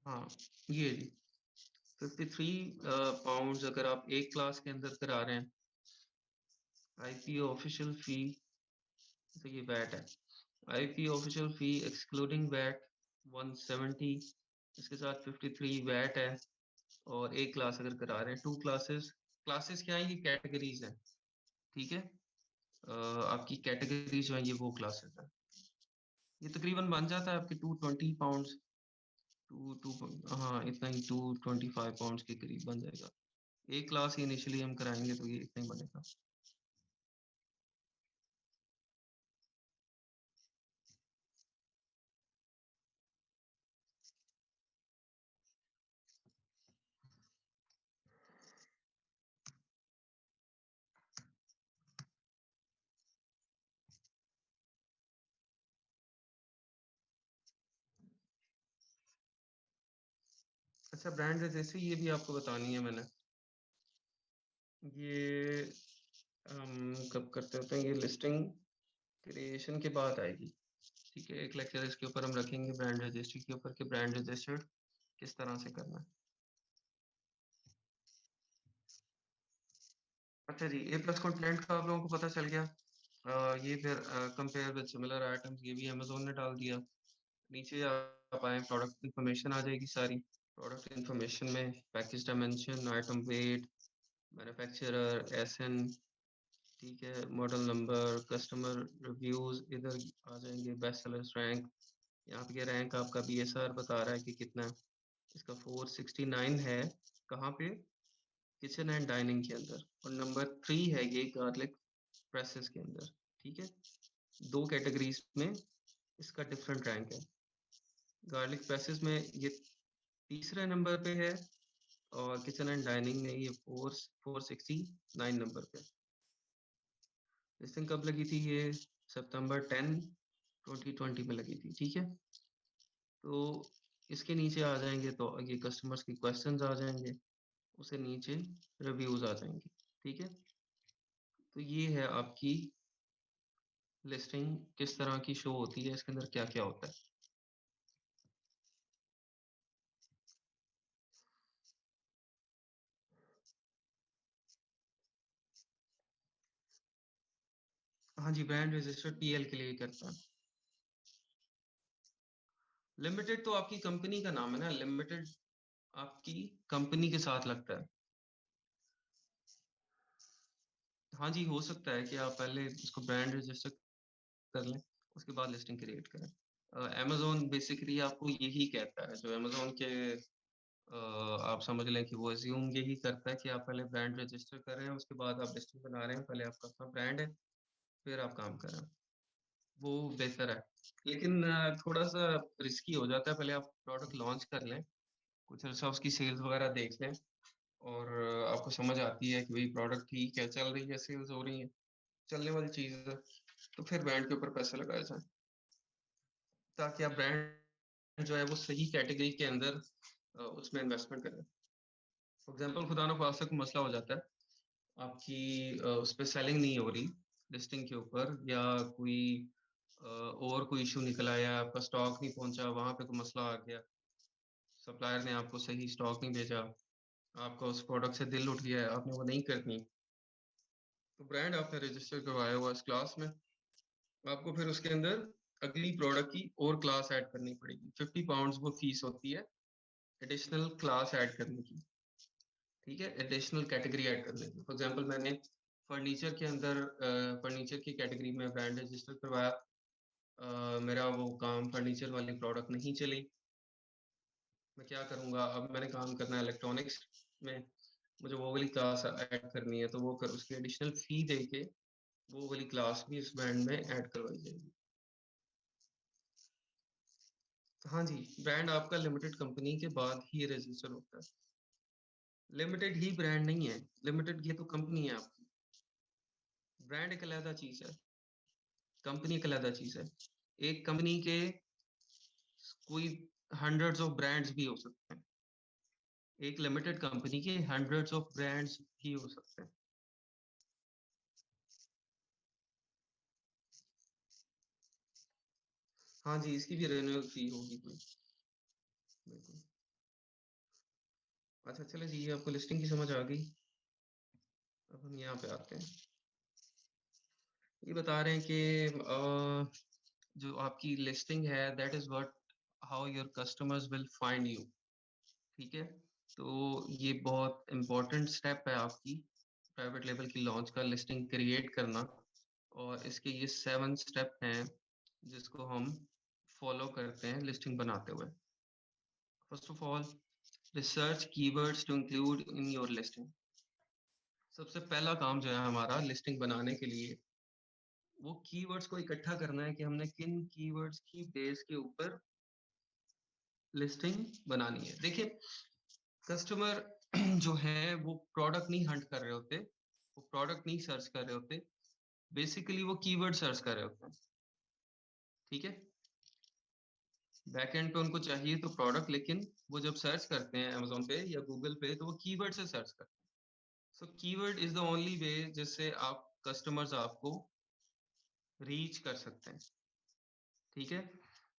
हाँ, ये जी 53 पाउंड्स अगर आप एक क्लास के अंदर करा रहे हैं। आईपीओ ऑफिशियल फी, तो ये वैट है। आईपी ऑफिशियल फी एक्सक्लूडिंग वैट 170, इसके साथ 53 वैट है, और एक क्लास अगर करा रहे हैं, 2 क्लासेस। क्लासेस क्या है, ये कैटेगरीज हैं, ठीक है। आपकी कैटेगरी जो है ये वो क्लासेस है। ये तकरीबन बन जाता है आपके 220 पाउंड्स, टू टू हाँ इतना ही, 225 पाउंड्स के करीब बन जाएगा। एक क्लास ही इनिशियली हम कराएंगे तो ये इतना ही बनेगा। अच्छा, ब्रांड रजिस्ट्री ये भी आपको बतानी है मैंने। ये हम कब करते होते हैं, ये लिस्टिंग क्रिएशन के बाद आएगी, ठीक है। एक लेक्चर इसके ऊपर हम रखेंगे ब्रांड रजिस्ट्री के ऊपर, कि ब्रांड रजिस्टर्ड किस तरह से करना है। अच्छा जी, ए प्लस कंटेंट का आप लोगों को पता चल गया। ये फिर कंपेयर विद सिमिलर आइटम्स, ये भी अमेजोन ने डाल दिया। नीचे आप आए, प्रोडक्ट इन्फॉर्मेशन आ जाएगी सारी। प्रोडक्ट इन्फॉर्मेशन में package dimension, item weight, manufacturer, SN, ठीक है, मॉडल नंबर, कस्टमर रिव्यूज इधर आ जाएंगे, बेस्ट सेलर्स रैंक। यहाँ पे रैंक आपका बीएसआर बता रहा है कि कितना है। इसका 469 है। कहाँ पे? किचन एंड डाइनिंग के अंदर। और नंबर 3 है ये गार्लिक प्रेसेस के अंदर, ठीक है। दो कैटेगरीज में इसका डिफरेंट रैंक है। गार्लिक प्रेसेस में ये तीसरे नंबर पे है, और किचन एंड डाइनिंग में ये 469 नंबर पे। लिस्टिंग कब लगी थी ये? सितंबर 10 2020 में लगी थी, ठीक है। तो इसके नीचे आ जाएंगे तो ये कस्टमर्स की क्वेश्चंस आ जाएंगे, उसे नीचे रिव्यूज आ जाएंगे, ठीक है। तो ये है आपकी लिस्टिंग किस तरह की शो होती है, इसके अंदर क्या क्या होता है। हाँ जी, ब्रांड रजिस्टर्ड पीएल के लिए करता है। लिमिटेड तो आपकी कंपनी का नाम है ना, लिमिटेड आपकी कंपनी के साथ लगता है। हाँ जी, हो सकता है कि आप पहले इसको ब्रांड रजिस्टर कर लें, उसके बाद लिस्टिंग क्रिएट करें। अमेज़न बेसिकली आपको यही कहता है, जो अमेज़न के आप समझ लें कि वो अज्यूम यही करता है कि आप पहले ब्रांड रजिस्टर कर रहे हैं, उसके बाद आप लिस्टिंग बना रहे हैं। पहले आपका अपना ब्रांड है, फिर आप काम कर रहे हैं, वो बेहतर है। लेकिन थोड़ा-सा रिस्की हो जाता है, पहले आप प्रोडक्ट लॉन्च कर लें, कुछ अर्सा उसकी सेल्स वगैरह देख लें, और आपको समझ आती है कि भई प्रोडक्ट ठीक है, चल रही है, सेल्स हो रही है, चलने वाली चीज़ है, तो फिर ब्रांड के ऊपर पैसा लगाया जाए, ताकि आप ब्रांड जो है वो सही कैटेगरी के अंदर उसमें इन्वेस्टमेंट करें। फॉर एग्जांपल खुदा ना ख़ास्ता कोई मसला हो जाता है, आपकी उस पे सेलिंग नहीं हो रही लिस्टिंग के ऊपर, या कोई और कोई इश्यू निकल आया, आपका स्टॉक नहीं पहुंचा, वहां पे कोई मसला आ गया, सप्लायर ने आपको सही स्टॉक नहीं भेजा, आपका उस प्रोडक्ट से दिल उठ गया है, आपने वो नहीं करनी, तो ब्रांड आपने रजिस्टर करवाया हुआ इस क्लास में, आपको फिर उसके अंदर अगली प्रोडक्ट की और क्लास ऐड करनी पड़ेगी। 50 पाउंड्स वो फीस होती है एडिशनल क्लास ऐड करने की, ठीक है, एडिशनल कैटेगरी ऐड करने की। फॉर एग्जांपल मैंने फर्नीचर के अंदर फर्नीचर की कैटेगरी में ब्रांड रजिस्टर करवाया, मेरा वो काम फर्नीचर वाली प्रोडक्ट नहीं चली, मैं क्या करूँगा, अब मैंने काम करना है इलेक्ट्रॉनिक्स में, मुझे वो वाली क्लास ऐड करनी है, तो वो फिर उसकी एडिशनल फी दे के वो वाली क्लास भी इस ब्रांड में ऐड करवाई जाएगी। हाँ जी, ब्रांड आपका लिमिटेड कंपनी के बाद ही रजिस्टर होता है। लिमिटेड ही ब्रांड नहीं है, लिमिटेड ये तो कंपनी है आपकी। ब्रांड एक अलग चीज है, कंपनी एक अलग चीज है। एक कंपनी के कोई हंड्रेड्स ऑफ ब्रांड्स भी हो सकते हैं, एक लिमिटेड कंपनी के हंड्रेड्स ऑफ ब्रांड्स भी हो सकते हैं। हाँ जी, इसकी भी रिन्यूअल फी होगी कोई, बिल्कुल। अच्छा चले जी, ये आपको लिस्टिंग की समझ आ गई। अब हम यहाँ पे आते हैं, ये बता रहे हैं कि जो आपकी लिस्टिंग है, that is what how your customers will find you, ठीक है। तो ये बहुत इम्पोर्टेंट स्टेप है आपकी प्राइवेट लेबल की लॉन्च का, लिस्टिंग क्रिएट करना। और इसके ये 7 स्टेप हैं जिसको हम फॉलो करते हैं लिस्टिंग बनाते हुए। First of all, research keywords to include in your listing. सबसे पहला काम जो है हमारा लिस्टिंग बनाने के लिए, वो कीवर्ड्स को इकट्ठा करना है कि हमने किन कीवर्ड्स की बेस के ऊपर लिस्टिंग बनानी है। देखिए, कस्टमर जो है वो प्रोडक्ट नहीं हंट कर रहे होते, वो प्रोडक्ट नहीं सर्च कर रहे होते, बेसिकली वो कीवर्ड सर्च कर रहे होते हैं। ठीक है, बैक एंड पे उनको चाहिए तो प्रोडक्ट, लेकिन वो जब सर्च करते हैं अमेजोन पे या गूगल पे तो वो कीवर्ड से सर्च करते हैं। So keyword is the only way जिससे आप कस्टमर्स आपको रीच कर सकते हैं। ठीक है,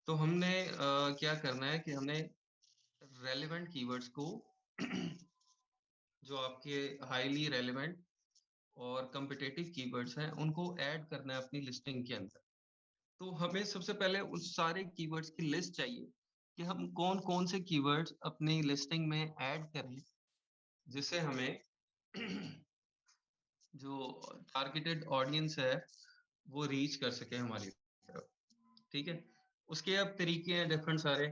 तो हमने क्या करना है कि हमने रेलेवेंट कीवर्ड्स को जो आपके हाईली रेलेवेंट और कम्पिटिटिव कीवर्ड्स हैं उनको ऐड करना है अपनी लिस्टिंग के अंदर। तो हमें सबसे पहले उस सारे कीवर्ड्स की लिस्ट चाहिए कि हम कौन कौन से कीवर्ड्स अपनी लिस्टिंग में ऐड करें जिससे हमें जो टारगेटेड ऑडियंस है वो रीच कर सके हमारी तरफ। ठीक है, उसके अब तरीके हैं डिफरेंट सारे,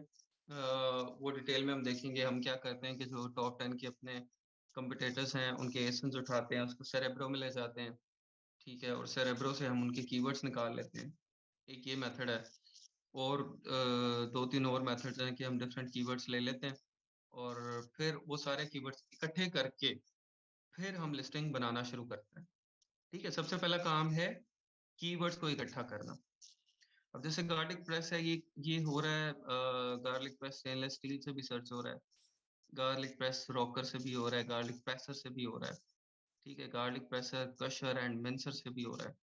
वो डिटेल में हम देखेंगे। हम क्या करते हैं कि जो टॉप 10 के अपने कंपिटेटर्स हैं उनके एसेंस उठाते हैं, उसको सेरेब्रो में ले जाते हैं। ठीक है, और सेरेब्रो से हम उनके कीवर्ड्स निकाल लेते हैं। एक ये मेथड है। और 2-3 और मेथड्स हैं कि हम डिफरेंट कीवर्ड्स ले लेते हैं और फिर वो सारे कीवर्ड्स इकट्ठे करके फिर हम लिस्टिंग बनाना शुरू करते हैं। ठीक है, सबसे पहला काम है कीवर्ड्स को इकट्ठा करना। अब जैसे गार्लिक प्रेस है, ये हो रहा है, गार्लिक प्रेस स्टेनलेस स्टील से भी सर्च हो रहा है, गार्लिक प्रेस रॉकर से भी हो रहा है, गार्लिक प्रेसर से भी हो रहा है। ठीक है, garlic pressure crusher and mincer से भी हो रहा है,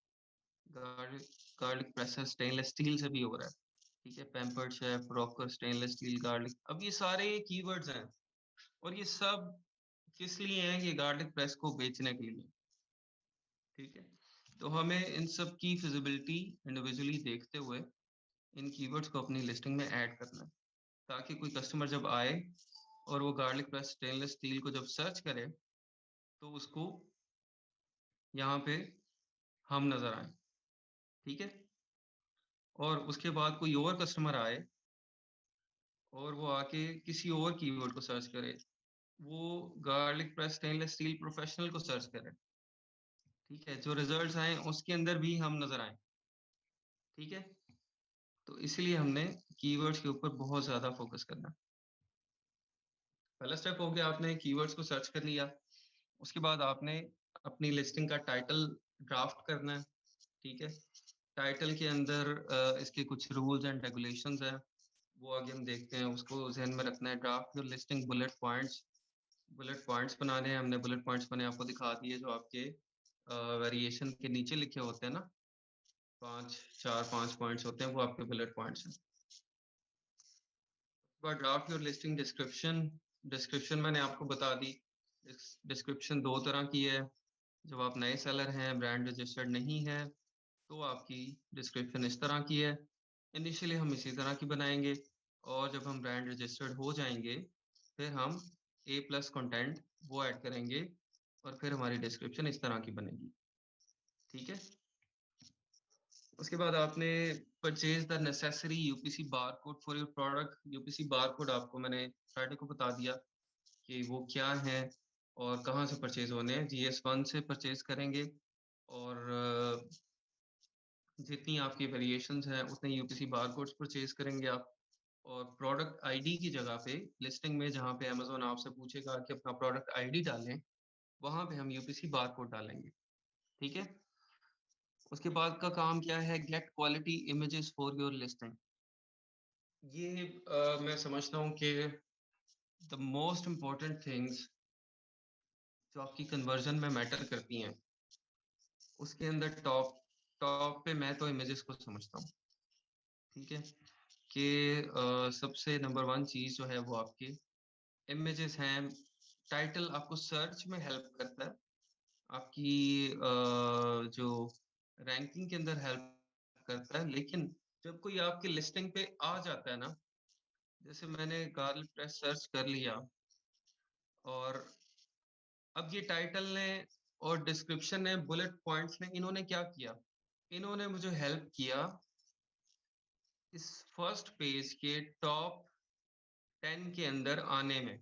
garlic garlic pressure stainless steel से भी हो रहा है। ठीक है, pampered chef rocker stainless steel garlic, अब ये सारे कीवर्ड्स हैं और ये सब किस लिए हैं? ये गार्लिक प्रेस को बेचने के लिए। ठीक है, तो हमें इन सब की फिजिबिलिटी इंडिविजुअली देखते हुए इन कीवर्ड्स को अपनी लिस्टिंग में ऐड करना है, ताकि कोई कस्टमर जब आए और वो गार्लिक प्रेस स्टेनलेस स्टील को जब सर्च करे तो उसको यहाँ पे हम नजर आए। ठीक है, और उसके बाद कोई और कस्टमर आए और वो आके किसी और कीवर्ड को सर्च करे, वो garlic press stainless steel professional को सर्च करे। ठीक है, जो रिजल्ट्स आए उसके अंदर भी हम नजर आए। ठीक है, तो इसलिए हमने कीवर्ड्स के ऊपर बहुत ज्यादा फोकस करना है। पहला स्टेप हो गया, आपने कीवर्ड्स को सर्च कर लिया। उसके बाद आपने अपनी लिस्टिंग का टाइटल ड्राफ्ट करना है। ठीक है, टाइटल के अंदर इसके कुछ रूल्स एंड रेगुलेशंस हैं, वो आगे हम देखते हैं। उसको ध्यान में रखना है। Draft your listing bullet points, bullet points बनाने हैं। हमने बुलेट पॉइंट्स मैंने आपको दिखा दिए जो आपके वेरिएशन के नीचे लिखे होते हैं ना, 5 पॉइंट्स होते हैं, वो आपके बुलेट पॉइंट्स हैं। Draft your listing description, description मैंने आपको बता दी। डिस्क्रिप्शन दो तरह की है। जब आप नए सेलर हैं, ब्रांड रजिस्टर्ड नहीं है, तो आपकी डिस्क्रिप्शन इस तरह की है। इनिशियली हम इसी तरह की बनाएंगे और जब हम ब्रांड रजिस्टर्ड हो जाएंगे फिर हम A+ कंटेंट वो ऐड करेंगे और फिर हमारी डिस्क्रिप्शन इस तरह की बनेगी। ठीक है, उसके बाद आपने purchase the necessary UPC barcode for your product. UPC barcode आपको मैंने फ्राइडे को बता दिया कि वो क्या है और कहाँ से परचेज होने हैं। GS1 से परचेज करेंगे और जितनी आपकी वेरिएशंस हैं उतने यूपीसी बारकोड्स परचेज करेंगे आप। और प्रोडक्ट आईडी की जगह पे लिस्टिंग में जहाँ पे अमेजोन आपसे पूछेगा कि अपना प्रोडक्ट आईडी डालें, वहां पे हम यूपीसी बारकोड डालेंगे। ठीक है, उसके बाद का काम क्या है? Gate quality images for your listing. ये मैं समझता हूँ कि द मोस्ट इम्पोर्टेंट थिंग्स जो आपकी कन्वर्जन में मैटर करती हैं, उसके अंदर टॉप टॉप पे मैं तो इमेजेस को समझता हूँ। ठीक है, कि सबसे नंबर 1 चीज जो है वो आपके इमेजेस हैं। टाइटल आपको सर्च में हेल्प करता है, आपकी जो रैंकिंग के अंदर हेल्प करता है, लेकिन जब कोई आपकी लिस्टिंग पे आ जाता है ना, जैसे मैंने गार्लिक प्रेस सर्च कर लिया और अब ये टाइटल ने और डिस्क्रिप्शन ने, बुलेट पॉइंट्स ने, इन्होंने क्या किया, इन्होंने मुझे हेल्प किया इस फर्स्ट पेज के टॉप 10 के अंदर आने में।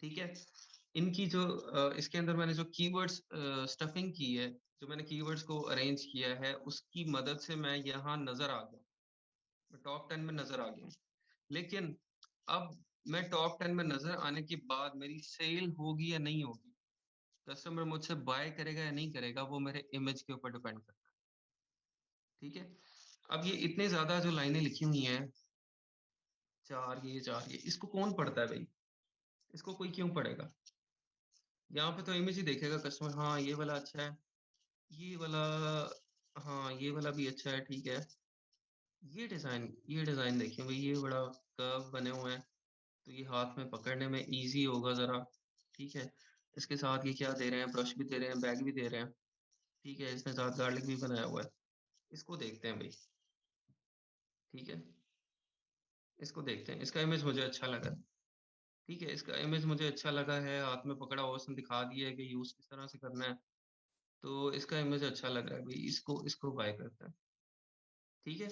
ठीक है, इनकी जो इसके अंदर मैंने जो कीवर्ड्स स्टफिंग की है, जो मैंने कीवर्ड्स को अरेंज किया है, उसकी मदद से मैं यहाँ नजर आ गया, मैं टॉप 10 में नजर आ गया। लेकिन अब मैं टॉप 10 में नजर आने के बाद मेरी सेल होगी या नहीं होगी, कस्टमर मुझसे बाय करेगा या नहीं करेगा, वो मेरे इमेज के ऊपर डिपेंड करता है। ठीक है, अब ये इतने ज्यादा जो लाइनें लिखी हुई हैं, चार ये, इसको कौन पढ़ता है भाई, इसको कोई क्यों पढ़ेगा? यहाँ पे तो इमेज ही देखेगा कस्टमर, हाँ ये वाला अच्छा है, ये वाला, हाँ ये वाला भी अच्छा है, ठीक है। ये डिजाइन देखिए भाई, ये बड़ा कर्व बने हुए हैं, तो ये हाथ में पकड़ने में इजी होगा जरा। ठीक है, इसके साथ ये क्या दे रहे हैं, ब्रश भी दे रहे हैं, बैग भी दे रहे हैं। ठीक है, इसमें साथ गार्लिक भी बनाया हुआ है। इसको देखते हैं भाई। ठीक है, इसको देखते हैं, इसका इमेज मुझे अच्छा लगा। ठीक है, इसका इमेज मुझे अच्छा लगा है, हाथ में पकड़ा हुआ, उसने दिखा दिया है कि यूज किस तरह से करना है, तो इसका इमेज अच्छा लग रहा है भाई, इसको इसको बाय करते हैं। ठीक है,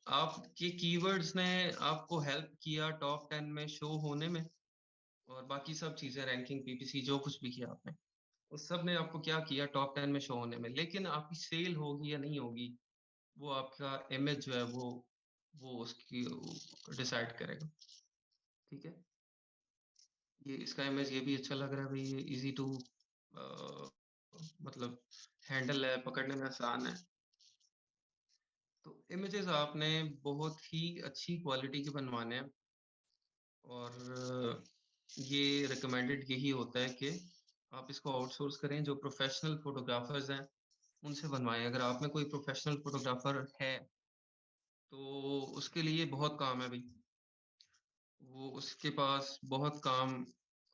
आपके कीवर्ड्स ने आपको हेल्प किया टॉप 10 में शो होने में, और बाकी सब चीजें, रैंकिंग, पीपीसी, जो कुछ भी किया आपने, उस सब ने आपको क्या किया, टॉप 10 में शो होने में। लेकिन आपकी सेल होगी या नहीं होगी, वो आपका इमेज जो है वो उसकी डिसाइड करेगा। ठीक है, ये इसका इमेज ये भी अच्छा लग रहा है भाई, ये इजी टू मतलब हैंडल है, पकड़ने में आसान है। तो इमेजेस आपने बहुत ही अच्छी क्वालिटी के बनवाने हैं, और ये रिकमेंडेड यही होता है कि आप इसको आउटसोर्स करें, जो प्रोफेशनल फोटोग्राफर्स हैं उनसे बनवाएं। अगर आप में कोई प्रोफेशनल फोटोग्राफर है तो उसके लिए बहुत काम है भाई, वो उसके पास बहुत काम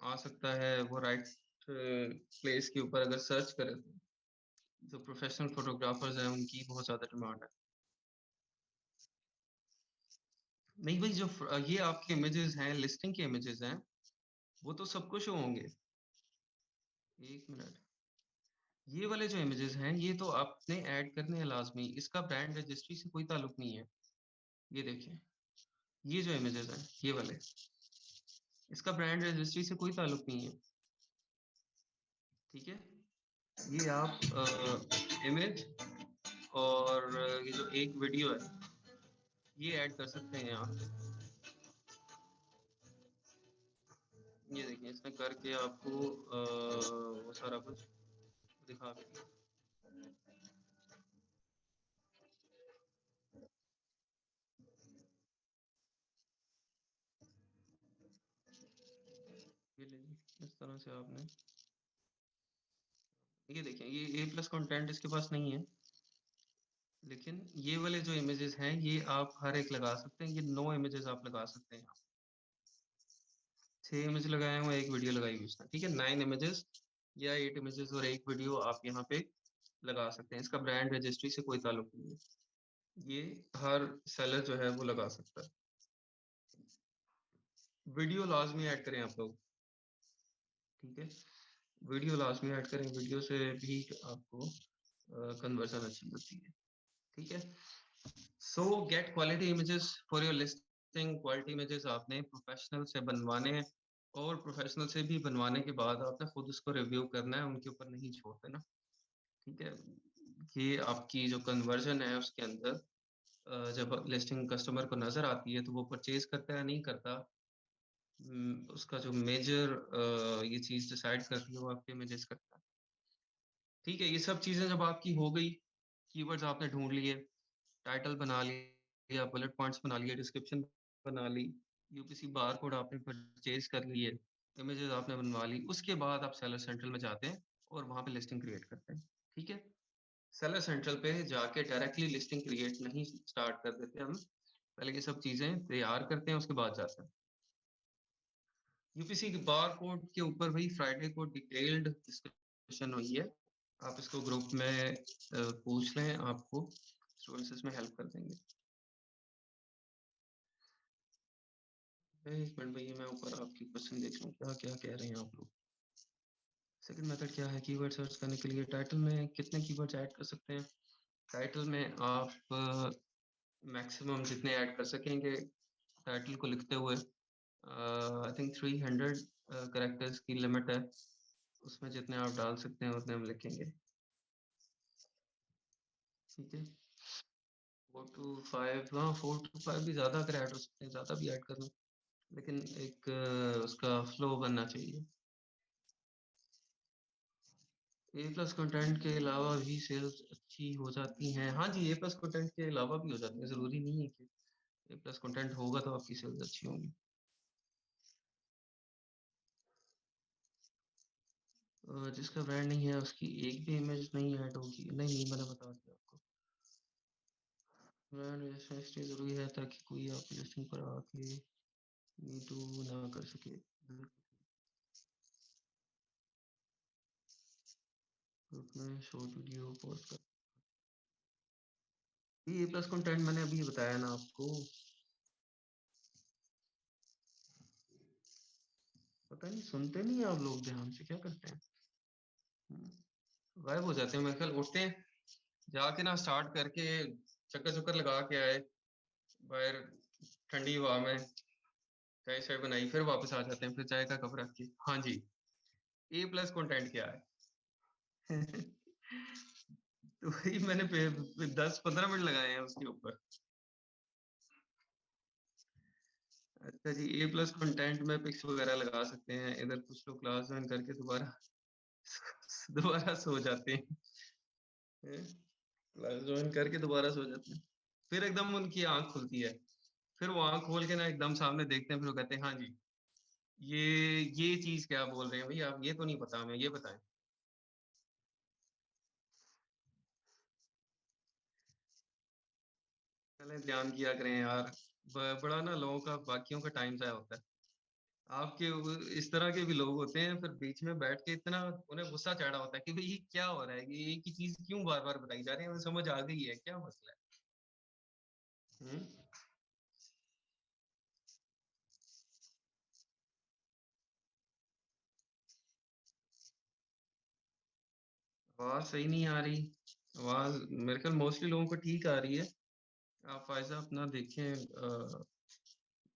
आ सकता है, वो राइट प्लेस के ऊपर अगर सर्च करे तो जो प्रोफेशनल फोटोग्राफर्स हैं उनकी बहुत ज़्यादा डिमांड है। नहीं भाई, जो ये आपके इमेजेस हैं, लिस्टिंग के इमेजेस हैं, वो तो सब कुछ होंगे। एक मिनट, ये वाले जो इमेजेस हैं ये तो आपने ऐड करने हैं लाजमी, इसका ब्रांड रजिस्ट्री से कोई ताल्लुक नहीं है। ये देखिए, ये जो इमेजेस हैं ये वाले, इसका ब्रांड रजिस्ट्री से कोई ताल्लुक नहीं है। ठीक है, ये आप इमेज और ये जो एक वीडियो है ये ऐड कर सकते हैं यहाँ पे। ये देखिए, इसमें करके आपको वो सारा कुछ दिखा भी दिया। ये लीजिए, इस तरह से आपने, ये देखिए, ये ए प्लस कंटेंट इसके पास नहीं है, लेकिन ये वाले जो इमेजेस हैं ये आप हर एक लगा सकते हैं, ये 9 इमेजेस आप लगा सकते हैं। 6 इमेज लगाए हुए, एक वीडियो लगाई हुई उसने। ठीक है, 9 इमेजेस या 8 इमेजेस और एक वीडियो आप यहाँ पे लगा सकते हैं। इसका ब्रांड रजिस्ट्री से कोई ताल्लुक नहीं है, ये हर सेलर जो है वो लगा सकता है। वीडियो लाजमी ऐड करें आप लोग। ठीक है, वीडियो लाजमी ऐड करें, वीडियो से भी आपको कन्वर्जन अच्छी होती है। ठीक है, सो gate quality images for your listing. Quality images आपने प्रोफेशनल से बनवाने हैं, और प्रोफेशनल से भी बनवाने के बाद आपने खुद उसको रिव्यू करना है, उनके ऊपर नहीं छोड़ देना। ठीक है, ये आपकी जो कन्वर्जन है उसके अंदर जब लिस्टिंग कस्टमर को नजर आती है तो वो परचेज करता है नहीं करता, उसका जो मेजर ये चीज डिसाइड करती है वो आपके इमेजेस करता है। ठीक है, ये सब चीजें जब आपकी हो गई, कीवर्ड्स आपने ढूंढ लिए, टाइटल बना लिया, बुलेट पॉइंट्स बना लिए, डिस्क्रिप्शन बना ली, यूपीसी बार कोड आपने परचेज कर लिए, इमेजेस आपने बनवा ली, उसके बाद आप सेलर सेंट्रल में जाते हैं और वहां पे लिस्टिंग क्रिएट करते हैं। ठीक है, सेलर सेंट्रल पे जाके डायरेक्टली लिस्टिंग क्रिएट नहीं स्टार्ट कर देते हम, पहले ये सब चीजें तैयार करते हैं, उसके बाद जाते हैं। यूपीसी के बार कोड के ऊपर भाई फ्राइडे को डिटेल्ड डिस्कशन हुई है, आप इसको ग्रुप में पूछ लें, आपको स्टूडेंट्स इसमें हेल्प कर देंगे। एक मिनट भैया, मैं ऊपर आपकी क्वेश्चन देख लूँ, क्या-क्या कह रहे हैं आप लोग। सेकंड मेथड क्या है कीवर्ड सर्च करने के लिए? टाइटल में कितने कीवर्ड्स ऐड कर सकते हैं? टाइटल में आप मैक्सिमम जितने ऐड कर सकेंगे टाइटल को लिखते हुए, आई थिंक 300 कैरेक्टर्स की लिमिट है। उसमें जितने आप डाल सकते हैं उतने हम लिखेंगे। ठीक है, 4 टू 5, हाँ 4 टू 5 भी ज़्यादा अगर ऐड हो सकते हैं, ज़्यादा भी ऐड कर लें, लेकिन एक उसका फ्लो बनना चाहिए। ए प्लस कंटेंट के अलावा भी सेल्स अच्छी हो जाती हैं। हाँ जी, ए प्लस कंटेंट के अलावा भी हो जाती है, ज़रूरी नहीं है कि ए प्लस कंटेंट होगा तो आपकी सेल्स अच्छी होंगी। जिसका ब्रांड नहीं है उसकी एक भी इमेज नहीं ऐड होगी। नहीं नहीं, मैंने बता दिया आपको। ब्रांड रजिस्ट्रेशन इसलिए ज़रूरी है ताकि कोई आपकी लिस्टिंग पर आके मी टू ना कर सके। ग्रुप में शॉर्ट वीडियो पोस्ट कर, ये प्लस कंटेंट मैंने अभी बताया ना आपको। पता नहीं सुनते नहीं आप लोग, ध्यान से क्या करते हैं। गायब हो जाते हैं मेरे ख्याल। उठते हैं जाके ना स्टार्ट करके चक्कर चक्कर लगा के आए बाहर ठंडी हवा में, चाय चाय बनाई, फिर वापस आ जाते हैं, फिर चाय का कप रख के, हाँ जी ए प्लस कंटेंट क्या है। तो वही मैंने 10-15 मिनट लगाए हैं उसके ऊपर। अच्छा जी, ए प्लस कंटेंट में पिक्स वगैरह लगा सकते हैं। इधर कुछ लोग क्लास ज्वाइन करके दोबारा दोबारा सो जाते हैं, क्लास ज्वाइन करके दोबारा सो जाते हैं, फिर एकदम उनकी आंख खुलती है, फिर वो आंख खोल के ना एकदम सामने देखते हैं, फिर वो कहते हैं हाँ जी, ये ये चीज क्या बोल रहे हैं भैया आप, ये तो नहीं पता हमें, ये बताएं। चलें ध्यान किया करें यार, बड़ा ना लोगों का, बाकियों का टाइम ज़ाया होता है। आपके इस तरह के भी लोग होते हैं, फिर बीच में बैठ के इतना उन्हें गुस्सा चढ़ा होता है कि भाई ये क्या हो रहा है, ये एक ही चीज क्यों बार बार बताई जा रही है, हमें समझ आ गई है, क्या मसला है। आवाज सही नहीं आ रही। आवाज मेरे ख्याल मोस्टली लोगों को ठीक आ रही है। आप फायजा अपना देखें,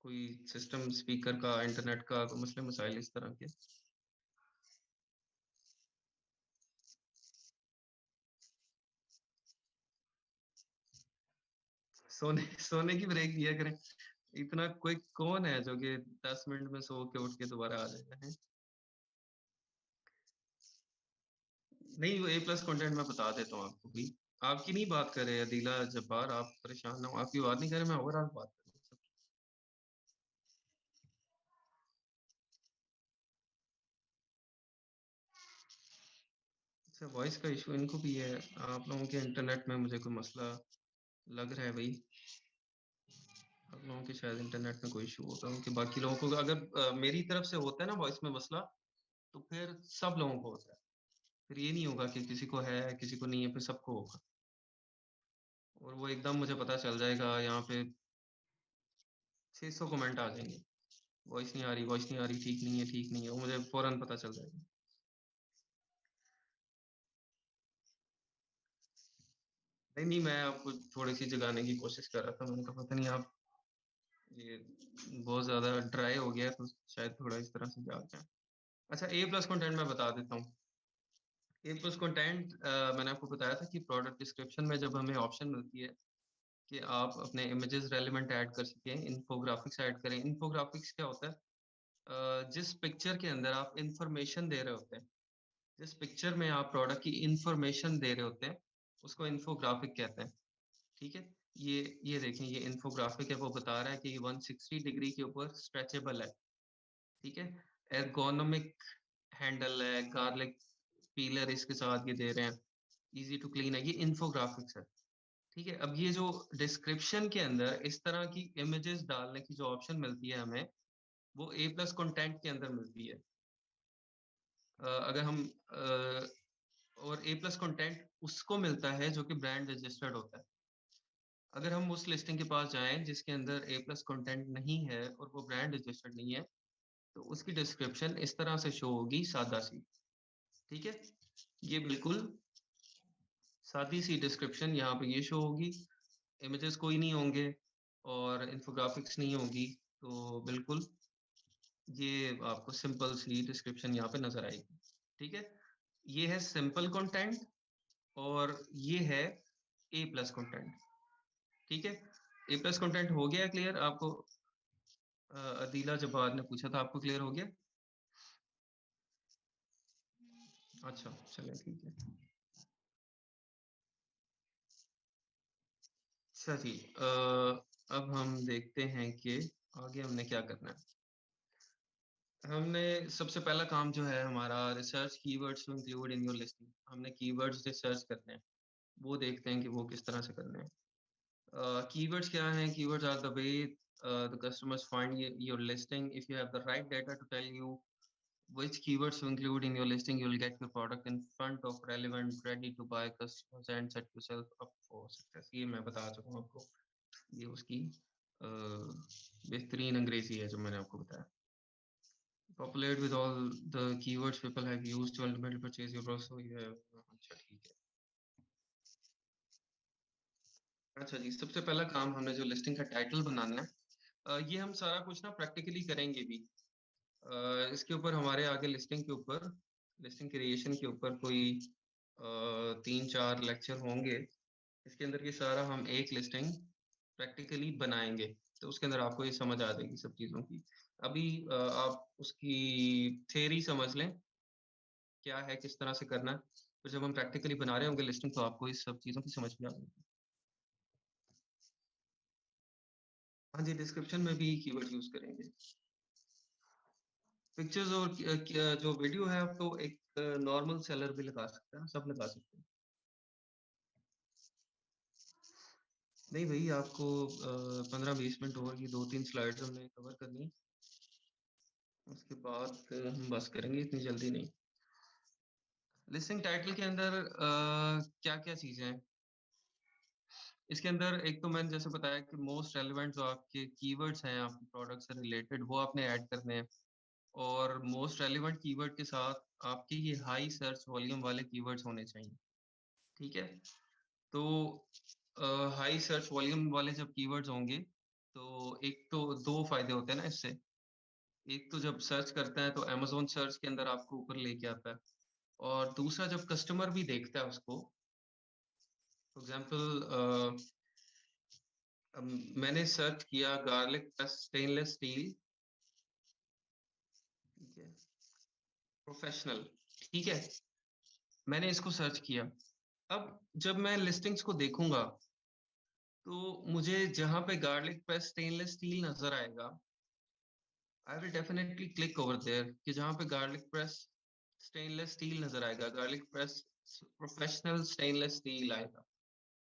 कोई सिस्टम स्पीकर का, इंटरनेट का कोई मसले मसाइल इस तरह के। सोने सोने की ब्रेक दिया करें। इतना कोई कौन है जो कि 10 मिनट में सो के उठ के दोबारा आ जाएगा है। नहीं, वो ए प्लस कंटेंट मैं बता देता हूँ आपको भी। आपकी नहीं बात कर रहे अदीला जब्बार, आप परेशान ना हो, आपकी बात नहीं कर रहे, मैं ओवरऑल बात कर रहा हूँ। अच्छा, वॉइस का इशू इनको भी है। आप लोगों के इंटरनेट में मुझे कोई मसला लग रहा है भाई। आप लोगों के शायद इंटरनेट में कोई इशू होता है, कि बाकी लोगों को अगर मेरी तरफ से होता है ना वॉइस में मसला, तो फिर सब लोगों को होता है। फिर ये नहीं होगा कि किसी को है किसी को नहीं है, फिर सबको होगा। और वो एकदम मुझे पता चल जाएगा, यहाँ पे 600 कमेंट आ जाएंगे, वॉइस नहीं आ रही, वॉइस नहीं आ रही, ठीक नहीं है, ठीक नहीं है, वो मुझे फौरन पता चल जाएगा। नहीं नहीं, मैं आपको थोड़ी सी जगाने की कोशिश कर रहा था, मैंने कहा पता नहीं आप ये बहुत ज्यादा ड्राई हो गया, तो शायद थोड़ा इस तरह से जाग जाए। अच्छा, ए प्लस कंटेंट मैं बता देता हूँ। ए प्लस कंटेंट मैंने आपको बताया था कि प्रोडक्ट डिस्क्रिप्शन में जब हमें ऑप्शन मिलती है कि आप अपने इमेजेस रेलिवेंट ऐड कर सकें, इन्फोग्राफिक्स ऐड करें। इन्फोग्राफिक्स क्या होता है? जिस पिक्चर के अंदर आप इंफॉर्मेशन दे रहे होते हैं, जिस पिक्चर में आप प्रोडक्ट की इंफॉर्मेशन दे रहे होते हैं, उसको इन्फोग्राफिक कहते हैं। ठीक है, ये देखें, ये इन्फोग्राफिक है, वो बता रहा है कि 160 डिग्री के ऊपर स्ट्रेचेबल है। ठीक है, एर्गोनोमिक हैंडल है, गार्लिक पीलर इसके साथ ये दे रहे हैं, इजी टू क्लीन है, ये इन्फोग्राफिक्स है। ठीक है, अब ये जो डिस्क्रिप्शन के अंदर इस तरह की इमेजेस डालने की जो ऑप्शन मिलती है हमें, वो ए प्लस कंटेंट के अंदर मिलती है। अगर हम और ए प्लस कंटेंट उसको मिलता है जो कि ब्रांड रजिस्टर्ड होता है। अगर हम उस लिस्टिंग के पास जाएँ जिसके अंदर ए प्लस कंटेंट नहीं है और वो ब्रांड रजिस्टर्ड नहीं है, तो उसकी डिस्क्रिप्शन इस तरह से शो होगी सादा-सी, ठीक है? ये बिल्कुल सादी-सी डिस्क्रिप्शन यहाँ पे ये शो होगी, इमेजेस कोई नहीं होंगे और इन्फोग्राफिक्स नहीं होगी, तो बिल्कुल ये आपको सिंपल सी डिस्क्रिप्शन यहाँ पे नज़र आएगी, ठीक है? ये है सिंपल कंटेंट और ये है ए प्लस कंटेंट, ठीक है? ए प्लस कंटेंट हो गया क्लियर आपको? अदीला जब्बार ने पूछा था, आपको क्लियर हो गया? अच्छा, चलें ठीक है। अच्छा जी, अब हम देखते हैं कि आगे हमने क्या करना है। हमने सबसे पहला काम जो है हमारा research keywords to include in your listing. हमने कीवर्ड्स रिसर्च करने हैं, वो देखते हैं कि वो किस तरह से करने हैं। Keywords क्या हैं? Keywords are the way the customers find your listing. If you have the right data to tell you which keywords to include in your listing, you will get your product in front of relevant, ready to buy customers and set yourself up for success. ये मैं बता चुका हूँ आपको। ये उसकी बेहतरीन अंग्रेजी है जो मैंने आपको बताया। Populate with all the keywords people have used to ultimately purchase your product. So you have अच्छा ठीक है। अच्छा जी, सबसे पहला काम हमने जो लिस्टिंग का टाइटल बनाना है, ये हम सारा कुछ ना प्रैक्टिकली करेंगे भी। इसके ऊपर हमारे आगे लिस्टिंग के ऊपर, लिस्टिंग क्रिएशन के ऊपर कोई 3-4 लेक्चर होंगे। इसके अंदर ये सारा हम एक लिस्टिंग प्रैक्टिकली बनाएँगे, तो उसके अंदर आपको ये समझ आ जाएगी सब चीज़ों की। अभी आप उसकी थ्योरी समझ लें, क्या है, किस तरह से करना है, फिर जब हम प्रैक्टिकली बना रहे होंगे लिस्टिंग तो आपको इस सब चीज़ों की समझ में आ जाएगी। हाँ जी, डिस्क्रिप्शन में भी कीवर्ड यूज़ करेंगे। पिक्चर्स और क्या जो वीडियो है आप तो एक नॉर्मल सेलर भी लगा सकते हैं, सब लगा सकते हैं। नहीं भई आपको 15-20 मिनट और ये 2-3 स्लाइड्स हमने कवर करनी है। उसके बाद फिर हम बस करेंगे, इतनी जल्दी नहीं। लिस्टिंग टाइटल के अंदर क्या-क्या चीज़ें हैं? इसके अंदर एक तो मैंने जैसे बताया कि मोस्ट रेलेवेंट जो आपके कीवर्ड्स हैं आपके प्रोडक्ट से रिलेटेड वो आपने ऐड करने हैं और मोस्ट रेलेवेंट कीवर्ड के साथ आपके ये हाई सर्च वॉल्यूम वाले कीवर्ड्स होने चाहिए, ठीक है? तो हाई सर्च वॉल्यूम वाले जब कीवर्ड्स होंगे, तो एक तो 2 फ़ायदे होते हैं ना इससे। एक तो जब सर्च करता है तो अमेज़न सर्च के अंदर आपको ऊपर लेके आता है और दूसरा जब कस्टमर भी देखता है उसको, फॉर एग्ज़ाम्पल मैंने सर्च किया गार्लिक प्लस स्टेनलेस स्टील, ठीक है, प्रोफ़ेशनल, ठीक है? मैंने इसको सर्च किया। अब जब मैं लिस्टिंग्स को देखूँगा, तो मुझे जहाँ पे गार्लिक प्लस स्टेनलेस स्टील नज़र आएगा I will definitely click over there कि जहाँ पे गार्लिक प्रेस स्टेनलेस स्टील नज़र आएगा, garlic press professional stainless steel आएगा।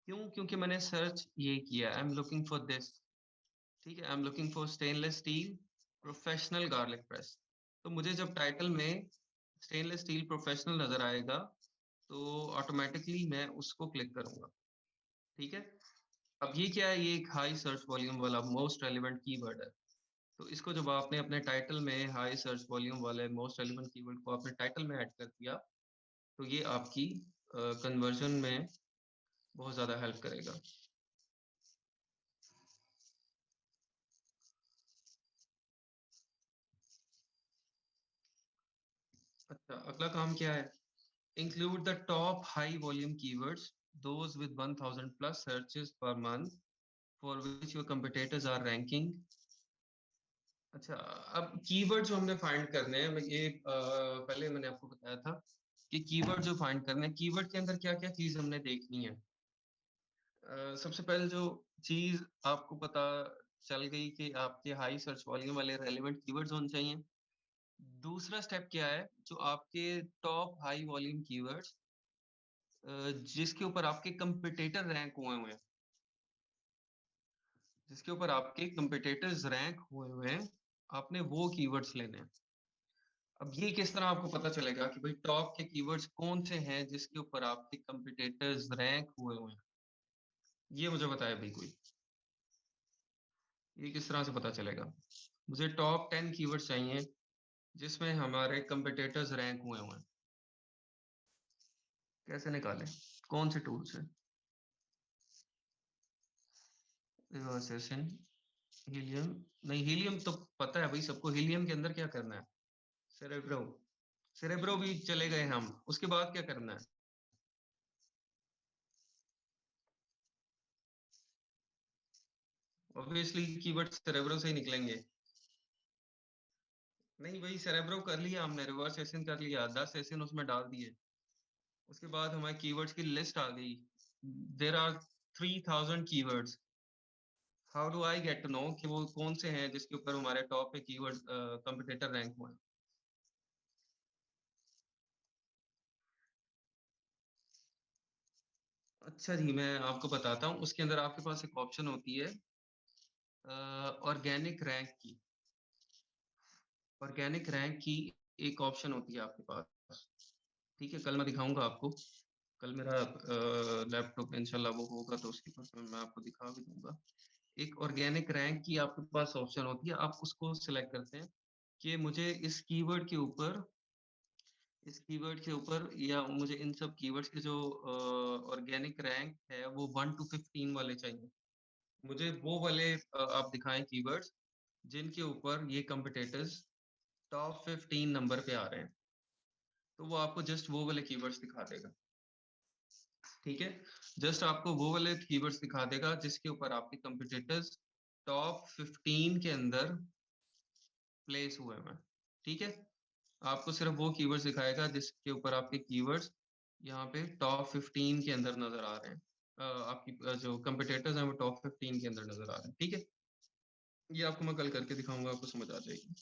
क्यों? क्योंकि मैंने सर्च ये किया, I am looking for this, ठीक है? I am looking for stainless steel professional garlic press. तो मुझे जब टाइटल में स्टेनलेस स्टील प्रोफेशनल नज़र आएगा, तो ऑटोमैटिकली मैं उसको क्लिक करूँगा, ठीक है? अब ये क्या है? ये एक हाई सर्च वॉल्यूम वाला मोस्ट रेलेवेंट कीवर्ड है। तो इसको जब आपने अपने टाइटल में हाई सर्च वॉल्यूम वाले मोस्ट रेलेवेंट कीवर्ड को आपने टाइटल में ऐड कर दिया, तो ये आपकी कन्वर्जन में बहुत ज़्यादा हेल्प करेगा। अच्छा, अगला काम क्या है? Include the top high volume keywords, those with 1000 plus searches per month for which your competitors are ranking. अच्छा, अब कीवर्ड जो हमने फाइंड करने हैं, मैं ये पहले मैंने आपको बताया था कि कीवर्ड जो फाइंड करने हैं, कीवर्ड के अंदर क्या-क्या चीज़ हमने देखनी है। सबसे पहले जो चीज़ आपको पता चल गई कि आपके हाई सर्च वॉल्यूम वाले रेलेवेंट कीवर्ड्स होने चाहिए। दूसरा स्टेप क्या है? जो आपके टॉप हाई वॉल्यूम कीवर्ड्स जिसके ऊपर आपके कंपीटिटर रैंक हुए हुए हैं, जिसके ऊपर आपके कंपीटिटर्स रैंक हुए हुए हैं, आपने वो कीवर्ड्स लेने हैं। अब ये किस तरह आपको पता चलेगा कि भाई टॉप के कीवर्ड्स कौन से हैं जिसके ऊपर आपके कंपीटिटर्स रैंक हुए हुए हैं? ये मुझे बताया भाई कोई, ये किस तरह से पता चलेगा? मुझे टॉप 10 कीवर्ड्स चाहिए जिसमें हमारे कंपिटिटर्स रैंक हुए हुए हैं। कैसे निकालें? कौन से टूल से? रिवर्सेशन, हीलियम। नहीं, हीलियम तो पता है भाई सबको, हीलियम के अंदर क्या करना है? सेरेब्रो। सेरेब्रो भी चले गए हम, उसके बाद क्या करना है? ऑब्वियसली कीवर्ड सेरेब्रो से ही निकलेंगे। नहीं भाई, सेरेब्रो कर लिया हमने, रिवर्स एसिन कर लिया, 10 एसिन उसमें डाल दिए। उसके बाद हमारे कीवर्ड्स की लिस्ट आ गई। There are 3000 keywords. How do I get to know कि वो कौन से हैं जिसके ऊपर हमारे टॉप पे कीवर्ड कंपटीटर रैंक हुए हैं? अच्छा जी, मैं आपको बताता हूँ। उसके अंदर आपके पास एक ऑप्शन होती है ऑर्गेनिक रैंक की। ऑर्गेनिक रैंक की एक ऑप्शन होती है आपके पास। ठीक है, कल मैं दिखाऊंगा आपको। कल मेरा लैपटॉप इंशाल्लाह वो होगा तो उसके पास मैं आपको दिखा भी दूंगा। एक ऑर्गेनिक रैंक की आपके पास ऑप्शन होती है, आप उसको सिलेक्ट करते हैं कि मुझे इस कीवर्ड के ऊपर या मुझे इन सब कीवर्ड्स के जो ऑर्गेनिक रैंक है वो 1 to 15 वाले चाहिए। मुझे वो वाले आप दिखाएं कीवर्ड्स जिनके ऊपर ये कंपिटिटर्स टॉप 15 नंबर पे आ रहे हैं। तो वो आपको जस्ट वो वाले कीवर्ड्स दिखा देगा। ठीक है, जस्ट आपको वो वाले कीवर्ड्स दिखा देगा जिसके ऊपर आपके कंपिटिटर्स टॉप 15 के अंदर प्लेस हुए हैं। ठीक है, आपको सिर्फ वो कीवर्ड्स दिखाएगा जिसके ऊपर आपके कीवर्ड्स यहाँ पे टॉप 15 के अंदर नजर आ रहे हैं। आपकी जो कंपिटिटर्स हैं वो टॉप 15 के अंदर नजर आ रहे हैं। ठीक है, ये आपको मैं कल करके दिखाऊंगा, आपको समझ आ जाएगी।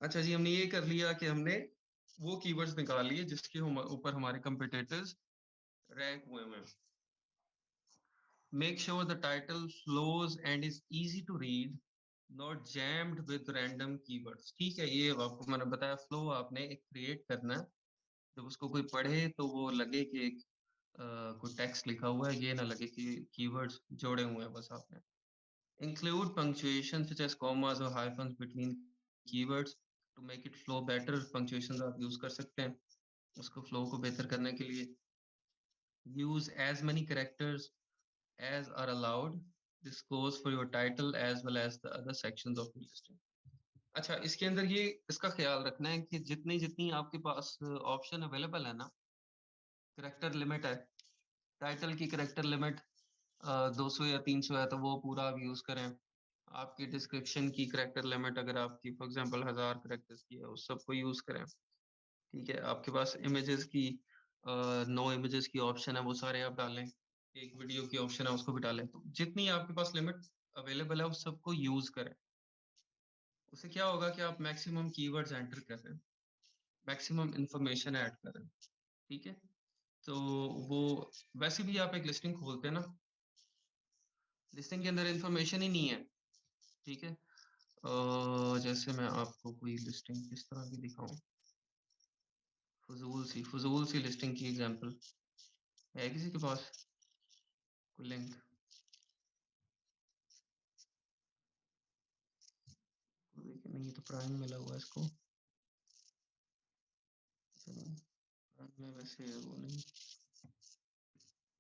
अच्छा जी, हमने ये कर लिया कि हमने वो कीवर्ड्स निकाल लिए जिसके ऊपर हमारे कंपिटिटर्स रैंक हुए हैं। Make sure the title flows and is easy to read, not jammed with random keywords. ठीक है, ये आपको मैंने बताया, फ्लो आपने एक क्रिएट करना है। जब उसको कोई पढ़े तो वो लगे कि एक कोई टेक्स्ट लिखा हुआ है, ये ना लगे कि कीवर्ड्स जोड़े हुए हैं बस आपने। Include punctuation such as commas और hyphens between keywords to make it flow better. Punctuation आप यूज कर सकते हैं उसको फ्लो को बेहतर करने के लिए। Use as many characters as are allowed. This goes for your title as well as the other sections of your listing. अच्छा, इसके अंदर ये इसका ख्याल रखना है कि जितनी जितनी आपके पास ऑप्शन अवेलेबल है ना, करेक्टर लिमिट है। टाइटल की करेक्टर लिमिट 200 या 300 है तो वो पूरा आप यूज करें। आपकी डिस्क्रिप्शन की करेक्टर लिमिट अगर आपकी फॉर एग्जांपल 1000 करेक्टर्स की है उस सबको यूज करें। ठीक है, आपके पास इमेजेस की 9 इमेजेस की ऑप्शन है वो सारे आप डालें। एक वीडियो की ऑप्शन है उसको भी डालें। तो जितनी आपके पास लिमिट अवेलेबल है उस सबको यूज करें। उससे क्या होगा कि आप मैक्सिमम कीवर्ड्स एंटर कर रहे हैं, मैक्सिमम इंफॉर्मेशन ऐड कर रहे हैं। ठीक है, तो वो वैसे भी आप एक लिस्टिंग खोलते हैं ना, लिस्टिंग के अंदर इंफॉर्मेशन ही नहीं है। ठीक है, जैसे मैं आपको कोई लिस्टिंग किस तरह की दिखाऊं, फजूल सी लिस्टिंग की एग्जांपल है किसी के पास कोई लिंक? देखिए, नहीं ये तो प्राइम मिला हुआ है इसको। चलो, प्राइम में वैसे वो नहीं।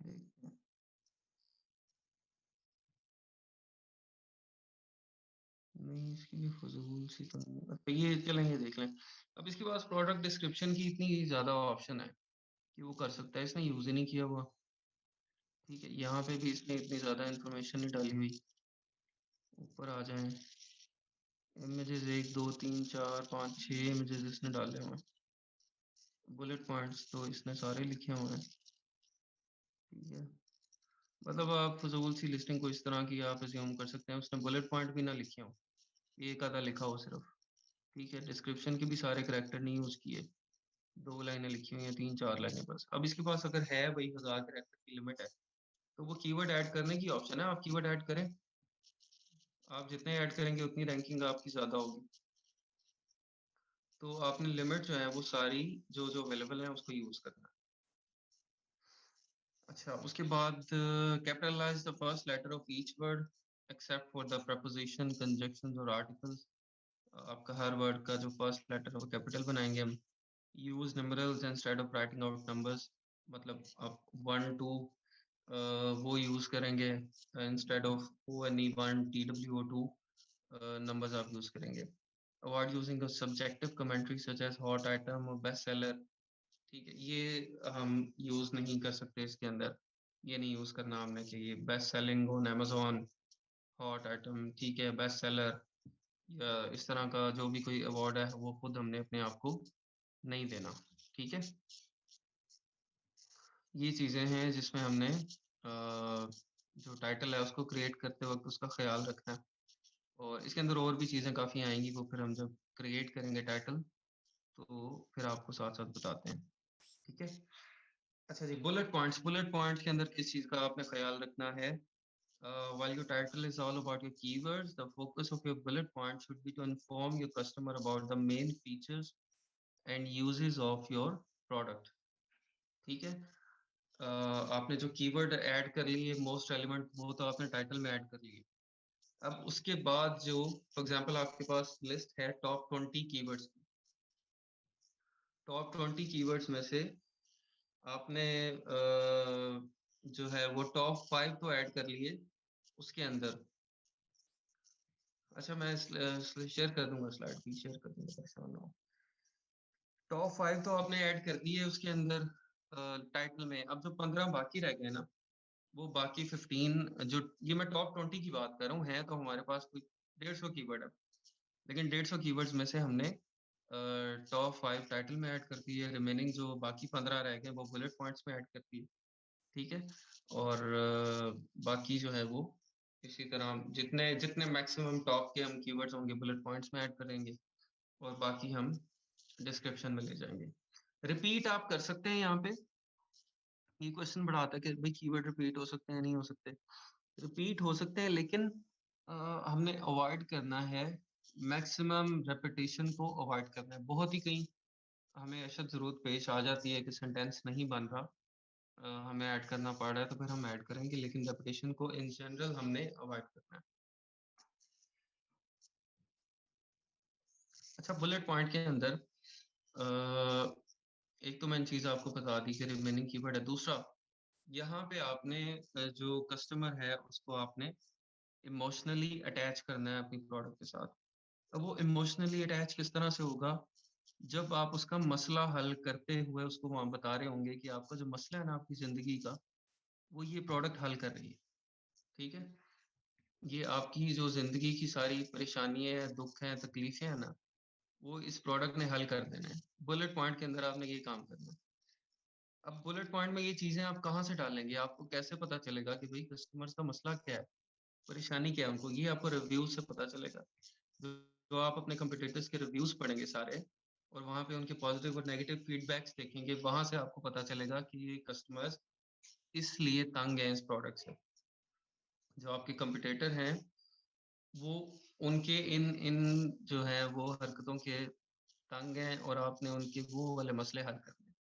एक- नहीं, इसकी भी फजूल सी तो नहीं है। तो ये चलेंगे देख लें। अब इसके पास प्रोडक्ट डिस्क्रिप्शन की इतनी ज्यादा ऑप्शन है कि वो कर सकता है, इसने यूज ही नहीं किया हुआ। ठीक है, यहाँ पे भी इसने इतनी ज्यादा इन्फॉर्मेशन नहीं डाली हुई। ऊपर आ जाएं, इमेजेस 1 2 3 4 5 6 इमेजेस इसने डाले हुए हैं। बुलेट पॉइंट्स तो इसने सारे लिखे हुए हैं। ठीक है, मतलब आप फजूल सी लिस्टिंग को इस तरह की आप अज्यूम कर सकते हैं उसने बुलेट पॉइंट भी ना लिखे हो, एक आधा लिखा हो सिर्फ। ठीक है, डिस्क्रिप्शन के भी सारे करेक्टर नहीं यूज किए, 2 लाइनें लिखी हुई हैं, 3 4 लाइनें बस। अब इसके पास अगर है भाई 1000 करेक्टर की लिमिट है तो वो कीवर्ड ऐड करने की ऑप्शन है, आप कीवर्ड ऐड करें। आप जितने ऐड करेंगे उतनी रैंकिंग आपकी ज्यादा होगी। तो आपने लिमिट जो है वो सारी जो जो अवेलेबल है उसको यूज करना है। अच्छा, उसके बाद capitalise the first letter of each word except for the preposition, conjunctions और आर्टिकल्स। आपका हर वर्ड का जो फर्स्ट लेटर है वो कैपिटल बनाएँगे हम। Use numerals instead of writing out numbers, मतलब आप 1, 2 वो यूज़ करेंगे instead of ONE 1 TWO 2 numbers आप यूज़ करेंगे। Avoid using a subjective commentary such as hot item और बेस्ट सेलर। ठीक है, ये हम यूज़ नहीं कर सकते इसके अंदर। ये नहीं यूज़ करना हमने कि ये best selling on Amazon, hot item, ठीक है, बेस्ट सेलर या इस तरह का जो भी कोई अवार्ड है, वो खुद हमने अपने आप को नहीं देना। ठीक है? ये चीज़ें हैं जिसमें हमने जो टाइटल है उसको क्रिएट करते वक़्त उसका ख़्याल रखना है। और इसके अंदर और भी चीज़ें काफ़ी आएँगी, वो फिर हम जब क्रिएट करेंगे टाइटल, तो फिर आपको साथ-साथ बताते हैं। ठीक है? अच्छा जी, बुलेट पॉइंट्स के अंदर किस चीज़ का आपने ख़्याल रखना है? While your title is all about your keywords, the focus of your bullet point should be to inform your customer about the main features and uses of your product. ठीक है? आपने जो कीवर्ड ऐड कर लिए most relevant, वो तो आपने title में ऐड कर लिए। अब उसके बाद जो फॉर एग्जांपल आपके पास लिस्ट है टॉप 20 कीवर्ड्स की। टॉप 20 कीवर्ड्स में से आपने जो है वो टॉप 5 तो ऐड कर लिए उसके अंदर। अच्छा, मैं शेयर कर दूँगा, स्लाइड भी शेयर कर दूँगा, परेशान ना हो। टॉप 5 तो आपने ऐड कर दिए उसके अंदर टाइटल में। अब जो 15 बाकी रह गए ना, वो बाकी 15 जो ये मैं टॉप 20 की बात कर रहा हूँ, हैं तो हमारे पास कोई 150 कीवर्ड है। लेकिन 150 कीवर्ड्स में से हमने टॉप 5 टाइटल में ऐड कर दिए, रिमेनिंग जो बाकी 15 रह गए वो बुलेट पॉइंट्स में ऐड कर दिए, ठीक है? और बाकी जो है वो इसी तरह जितने जितने मैक्सिमम टॉप के हम कीवर्ड्स होंगे बुलेट पॉइंट्स में ऐड करेंगे और बाकी हम डिस्क्रिप्शन में ले जाएँगे। रिपीट आप कर सकते हैं यहाँ पे, ये क्वेश्चन बड़ा आता है कि भाई कीवर्ड रिपीट हो सकते हैं, नहीं हो सकते। रिपीट हो सकते हैं लेकिन अ, हमने अवॉइड करना है, मैक्सिमम रेपिटेशन को अवॉइड करना है। बहुत ही कहीं हमें ऐसा ज़रूरत पेश आ जाती है कि सेंटेंस नहीं बन रहा, हमें ऐड करना पड़ रहा है तो फिर हम ऐड करेंगे, लेकिन रेपिटेशन को इन जनरल हमने अवॉइड करना है। अच्छा, बुलेट पॉइंट के अंदर एक तो मैंने चीज़ आपको बता दी कि रिमेनिंग कीवर्ड है। दूसरा, यहाँ पे आपने जो कस्टमर है उसको आपने इमोशनली अटैच करना है अपनी प्रोडक्ट के साथ। अब वो इमोशनली अटैच किस तरह से होगा? जब आप उसका मसला हल करते हुए उसको वहाँ बता रहे होंगे कि आपका जो मसला है ना आपकी ज़िंदगी का, वो ये प्रोडक्ट हल कर रही है, ठीक है? ये आपकी जो ज़िंदगी की सारी परेशानियाँ हैं, दुःख हैं, तकलीफ़ें हैं ना, वो इस प्रोडक्ट ने हल कर देना है। बुलेट पॉइंट के अंदर आपने ये काम करना है। अब बुलेट पॉइंट में ये चीज़ें आप कहाँ से डालेंगे? आपको कैसे पता चलेगा कि भई कस्टमर्स का मसला क्या है? परेशानी क्या है उनको? ये आपको रिव्यूज़ से पता चलेगा। जो जो आप अपने कॉम्पिटिटर्स के रिव्यूज़ पढ़ेंगे सारे और वहाँ पे उनके पॉज़िटिव और नेगेटिव फीडबैक्स देखेंगे, वहाँ से आपको पता चलेगा कि ये कस्टमर्स इसलिए तंग हैं इस प्रोडक्ट से। जो आपके कॉम्पिटिटर हैं, वो उनके इन इन जो है वो हरकतों के तंग हैं और आपने उनके वो वाले मसले हल करने हैं।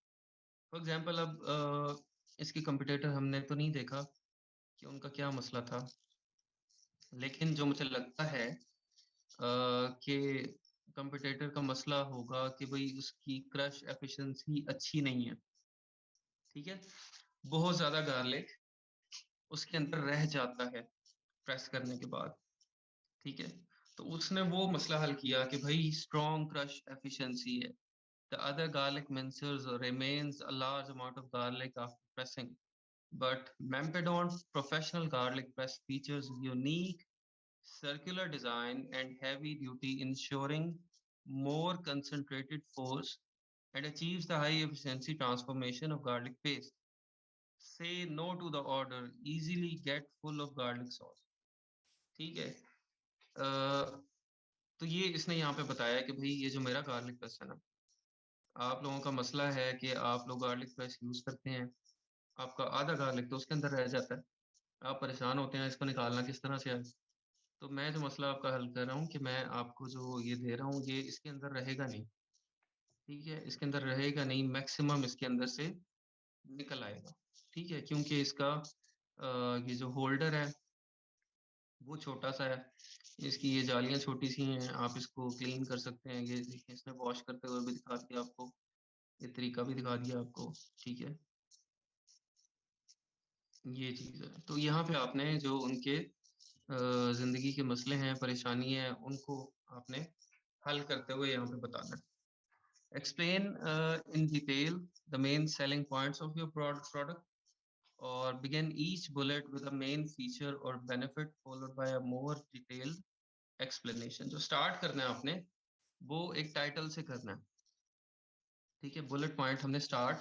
फॉर एग्ज़ाम्पल अब इसके कॉम्पिटिटर हमने तो नहीं देखा कि उनका क्या मसला था, लेकिन जो मुझे लगता है कि कॉम्पिटिटर का मसला होगा कि भई उसकी क्रश एफिशिएंसी अच्छी नहीं है, ठीक है? बहुत ज़्यादा गार्लिक उसके अंदर रह जाता है प्रेस करने के बाद, ठीक है? तो उसने वो मसला हल किया कि भई स्ट्रॉन्ग क्रश एफिशिएंसी है। The other garlic mincers remains a large amount of garlic after pressing, but Mampedon's professional garlic press features unique circular design and heavy duty, ensuring more concentrated force and achieves the high efficiency transformation of garlic paste. Say no to the order, easily get full of garlic sauce. ठीक है? तो ये इसने यहाँ पे बताया कि भाई ये जो मेरा गार्लिक प्रेस है ना, आप लोगों का मसला है कि आप लोग गार्लिक प्रेस यूज़ करते हैं, आपका आधा गार्लिक तो उसके अंदर रह जाता है, आप परेशान होते हैं इसको निकालना किस तरह से है। तो मैं जो मसला आपका हल कर रहा हूँ कि मैं आपको जो ये दे रहा हूँ, ये इसके अंदर रहेगा नहीं, ठीक है? इसके अंदर रहेगा नहीं, मैक्सिमम इसके अंदर से निकल आएगा, ठीक है, क्योंकि इसका ये जो होल्डर है वो छोटा सा है, इसकी ये जालियाँ छोटी सी हैं, आप इसको क्लीन कर सकते हैं। ये देखिए इसने वॉश करते हुए भी दिखा दिया आपको, ये तरीका भी दिखा दिया आपको, ठीक है? ये चीज़ है। तो यहाँ पे आपने जो उनके ज़िंदगी के मसले हैं, परेशानी है, उनको आपने हल करते हुए यहाँ पे बताना है। Explain in detail the main selling points of your product or begin each bullet with a main feature or benefit followed by a more detailed explanation. जो start करना है आपने वो एक टाइटल से करना है, ठीक है? बुलेट पॉइंट हमने स्टार्ट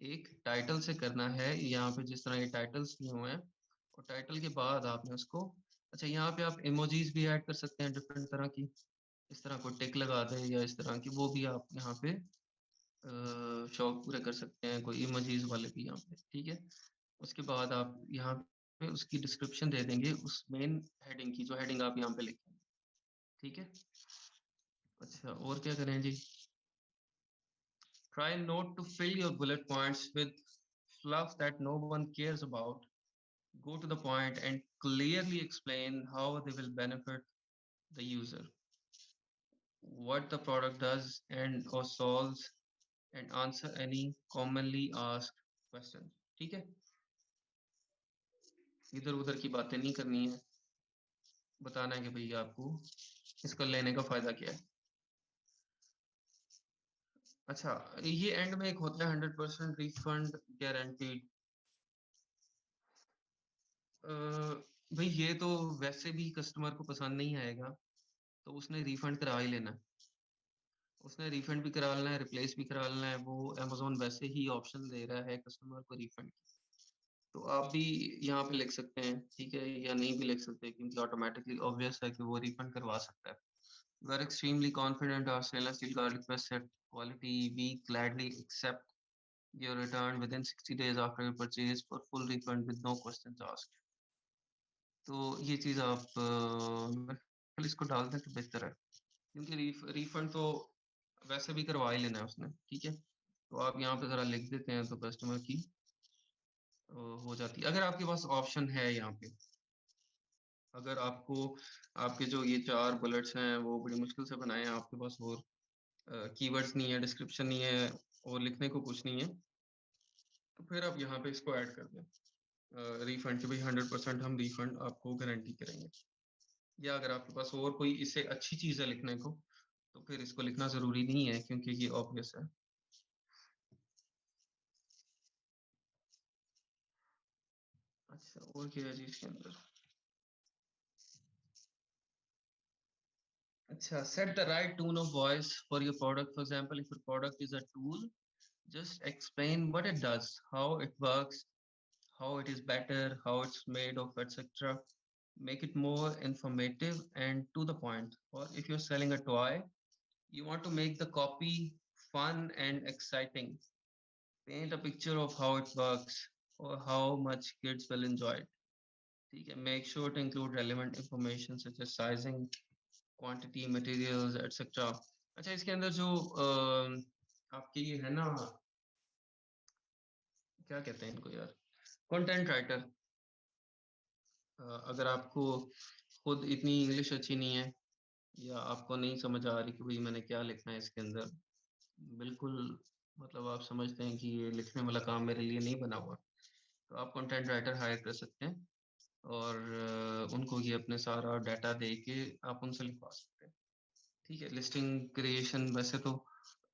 एक टाइटल से करना है, यहाँ पे जिस तरह ये टाइटल्स दिए हुए हैं और टाइटल के बाद आपने उसको अच्छा यहाँ पे आप इमोजीज भी ऐड कर सकते हैं डिफरेंट तरह की, इस तरह कोई टिक लगा दे या इस तरह की, वो भी आप यहाँ पे शौक पूरे कर सकते हैं, कोई इमोजीज वाले भी यहाँ पे, ठीक है? उसके बाद आप यहाँ पे उसकी डिस्क्रिप्शन दे देंगे उस मेन हेडिंग की, जो हेडिंग आप यहाँ पे लिखेंगे, ठीक है? अच्छा और क्या करें जी? Try not to fill your bullet points with fluff that no one cares about. Go to the point and clearly explain how they will benefit the user, what the product does and or solves, and answer any commonly asked questions. ठीक है? इधर उधर की बातें नहीं करनी है, बताना है कि भैया आपको इसका लेने का फायदा क्या है। अच्छा, ये एंड में एक होता है 100% रिफंड गारंटीड। भाई ये तो वैसे भी कस्टमर को पसंद नहीं आएगा, तो उसने रिफंड करा ही लेना है। उसने रिफंड भी करा लेना है, रिप्लेस भी करा लेना है, वो अमेज़न वैसे ही ऑप्शन दे रहा है कस्टमर को रिफंड की। तो आप भी यहाँ पे लिख सकते हैं, ठीक है? या नहीं भी लिख सकते क्योंकि ऑटोमैटिकली ऑब्वियस है कि वो रिफंड करवा सकता है। We are extremely confident our stainless steel garlic press set quality. We gladly accept your return within 60 days after your purchase for full refund with no questions asked. तो ये चीज़ आप मेरे ख्याल इसको डाल दें तो बेहतर है, क्योंकि रिफंड तो वैसे भी करवा ही लेना है उसने, ठीक है? तो आप यहाँ पे ज़रा लिख देते हैं तो कस्टमर की हो जाती है। अगर आपके पास ऑप्शन है यहाँ पे, अगर आपको आपके जो ये 4 बुलेट्स हैं वो बड़ी मुश्किल से बनाए हैं, आपके पास और कीवर्ड्स नहीं है, डिस्क्रिप्शन नहीं है और लिखने को कुछ नहीं है, तो फिर आप यहाँ पे इसको ऐड कर दें रिफंड की, भाई 100% हम रिफंड आपको गारंटी करेंगे। या अगर आपके पास और कोई इससे अच्छी चीज़ है लिखने को, तो फिर इसको लिखना ज़रूरी नहीं है क्योंकि ये ऑब्वियस है। अच्छा और क्या है जी इसके अंदर? अच्छा, set the right tone of voice for your product. For example, if your product is a tool, just explain what it does, how it works, how it is better, how it's made of, etc. Make it more informative and to the point. Or if you're selling a toy, you want to make the copy fun and exciting. Paint a picture of how it works or how much kids will enjoy it. ठीक है? Make sure to include relevant information such as sizing, quantity, materials, etc. अच्छा, इसके अंदर जो आपकी ये है ना, क्या कहते हैं इनको यार, कंटेंट राइटर, अगर आपको खुद इतनी इंग्लिश अच्छी नहीं है या आपको नहीं समझ आ रही कि भाई मैंने क्या लिखना है इसके अंदर, बिल्कुल मतलब आप समझते हैं कि ये लिखने वाला काम मेरे लिए नहीं बना हुआ, तो आप कंटेंट राइटर हायर कर सकते हैं और उनको ये अपने सारा डाटा दे के आप उनसे लिखवा सकते हैं। ठीक है? लिस्टिंग क्रिएशन वैसे तो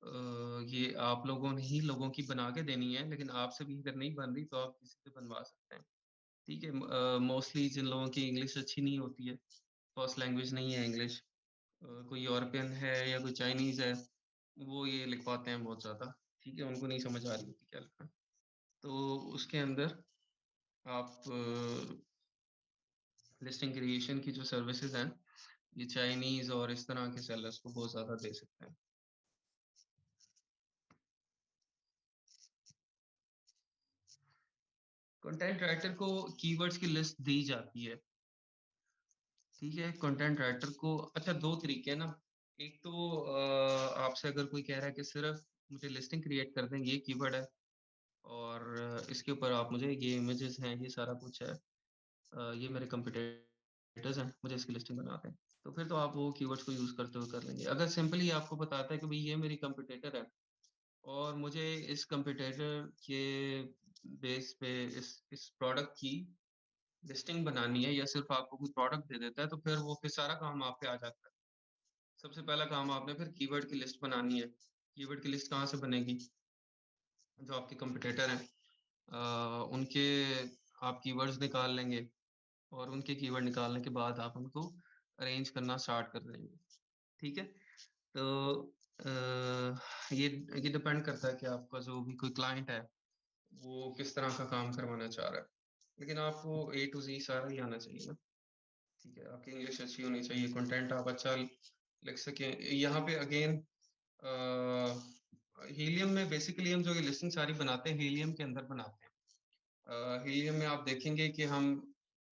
ये आप लोगों ने ही लोगों की बना के देनी है, लेकिन आपसे भी अगर नहीं बन रही तो आप किसी से बनवा सकते हैं। ठीक है? मोस्टली जिन लोगों की इंग्लिश अच्छी नहीं होती है, फर्स्ट लैंग्वेज नहीं है इंग्लिश, कोई यूरोपियन है या कोई चाइनीज़ है, वो ये लिखवाते हैं बहुत ज़्यादा, ठीक है? उनको नहीं समझ आ रही होती क्या लिखना है। तो उसके अंदर आप लिस्टिंग क्रिएशन की जो सर्विसेज़ हैं, ये चाइनीज़ और इस तरह के सेलर्स को बहुत ज़्यादा दे सकते हैं। कंटेंट राइटर को कीवर्ड्स की लिस्ट दी जाती है, ठीक है? कंटेंट राइटर को अच्छा 2 तरीके हैं ना, एक तो आपसे अगर कोई कह रहा है कि सिर्फ़ मुझे लिस्टिंग क्रिएट कर दें, ये कीवर्ड है, और इसके ऊपर आप मुझे ये इमेजेस हैं, ये सारा कुछ है, ये मेरे कंपटीटर्स हैं, मुझे इसकी लिस्टिंग बना दें। तो फिर तो आप वो कीवर्ड्स को यूज़ करते हुए कर लेंगे। अगर सिंपली आपको बताता है कि भई ये मेरी कंपटीटर है और मुझे इस कंपटीटर के बेस पे इस प्रोडक्ट की लिस्टिंग बनानी है या सिर्फ़ आपको कोई प्रोडक्ट दे देता है, तो फिर सारा काम आप पे आ जाता है। सबसे पहला काम आपने फिर कीवर्ड की लिस्ट बनानी है। कीवर्ड की लिस्ट कहाँ से बनेगी? जो आपके कॉम्पिटिटर हैं उनके आप कीवर्ड्स निकाल लेंगे और उनके कीवर्ड निकालने के बाद आप उनको अरेंज करना स्टार्ट कर देंगे, ठीक है? तो अ, ये डिपेंड करता है कि आपका जो भी कोई क्लाइंट है, वो किस तरह का काम करवाना चाह रहा है। लेकिन आपको ए टू ज़ी सारा ही आना चाहिए ना, ठीक है? आपकी इंग्लिश अच्छी होनी चाहिए, कंटेंट आप अच्छा लिख सकें। यहाँ पे अगेन हीलियम में बेसिकली हम जो ये लिस्टिंग सारी बनाते हैं, हीलियम के अंदर बनाते हैं। हीलियम में आप देखेंगे कि हम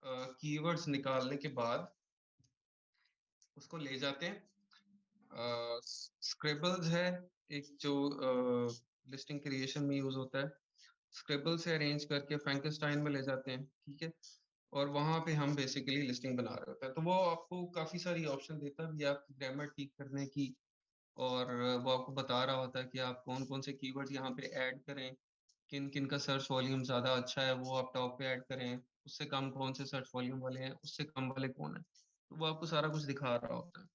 कीवर्ड्स निकालने के बाद उसको ले जाते हैं। स्क्रिबल्स है एक जो लिस्टिंग क्रिएशन में यूज़ होता है। स्क्रिबल से अरेंज करके फ्रैंकेनस्टाइन में ले जाते हैं, ठीक है? और वहाँ पे हम बेसिकली लिस्टिंग बना रहे होते हैं। तो वो आपको काफ़ी सारी ऑप्शन देता भी है आपकी ग्रामर ठीक करने की और वो आपको बता रहा होता है कि आप कौन-कौन से कीवर्ड्स यहाँ पे ऐड करें, किन-किन का सर्च वॉल्यूम ज़्यादा अच्छा है, वो आप टॉप पे ऐड करें, उससे कम कौन से सर्च वॉल्यूम वाले हैं, उससे कम वाले कौन हैं। तो वो आपको सारा कुछ दिखा रहा होता है।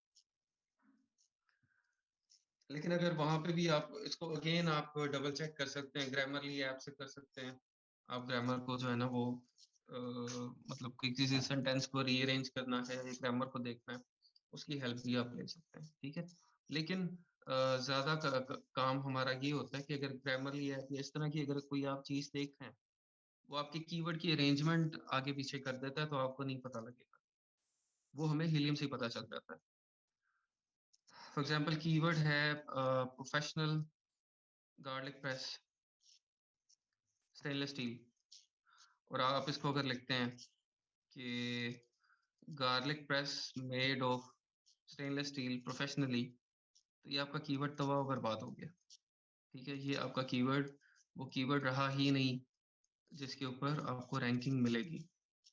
लेकिन अगर वहाँ पे भी आप इसको अगेन आप डबल चेक कर सकते हैं, ग्रामरली ऐप से कर सकते हैं। आप ग्रामर को जो है ना वो मतलब कि किसी सेंटेंस को रीअरेंज करना है, ग्रामर को देखना है, उसकी हेल्प भी आप ले सकते हैं, ठीक है? लेकिन ज़्यादा काम हमारा ये होता है कि अगर ग्रामरली ऐप या इस तरह की अगर कोई आप चीज़ देख रहे हैं, वो आपके कीवर्ड की अरेंजमेंट आगे पीछे कर देता है, तो आपको नहीं पता लगेगा। वो हमें हीलियम से ही पता चल जाता है। फॉर एग्ज़ाम्पल कीवर्ड है professional garlic press stainless steel और आप इसको अगर लिखते हैं कि garlic press made of stainless steel professionally, तो ये आपका कीवर्ड तबाह और बर्बाद हो गया, ठीक है? ये आपका कीवर्ड वो कीवर्ड रहा ही नहीं जिसके ऊपर आपको रैंकिंग मिलेगी।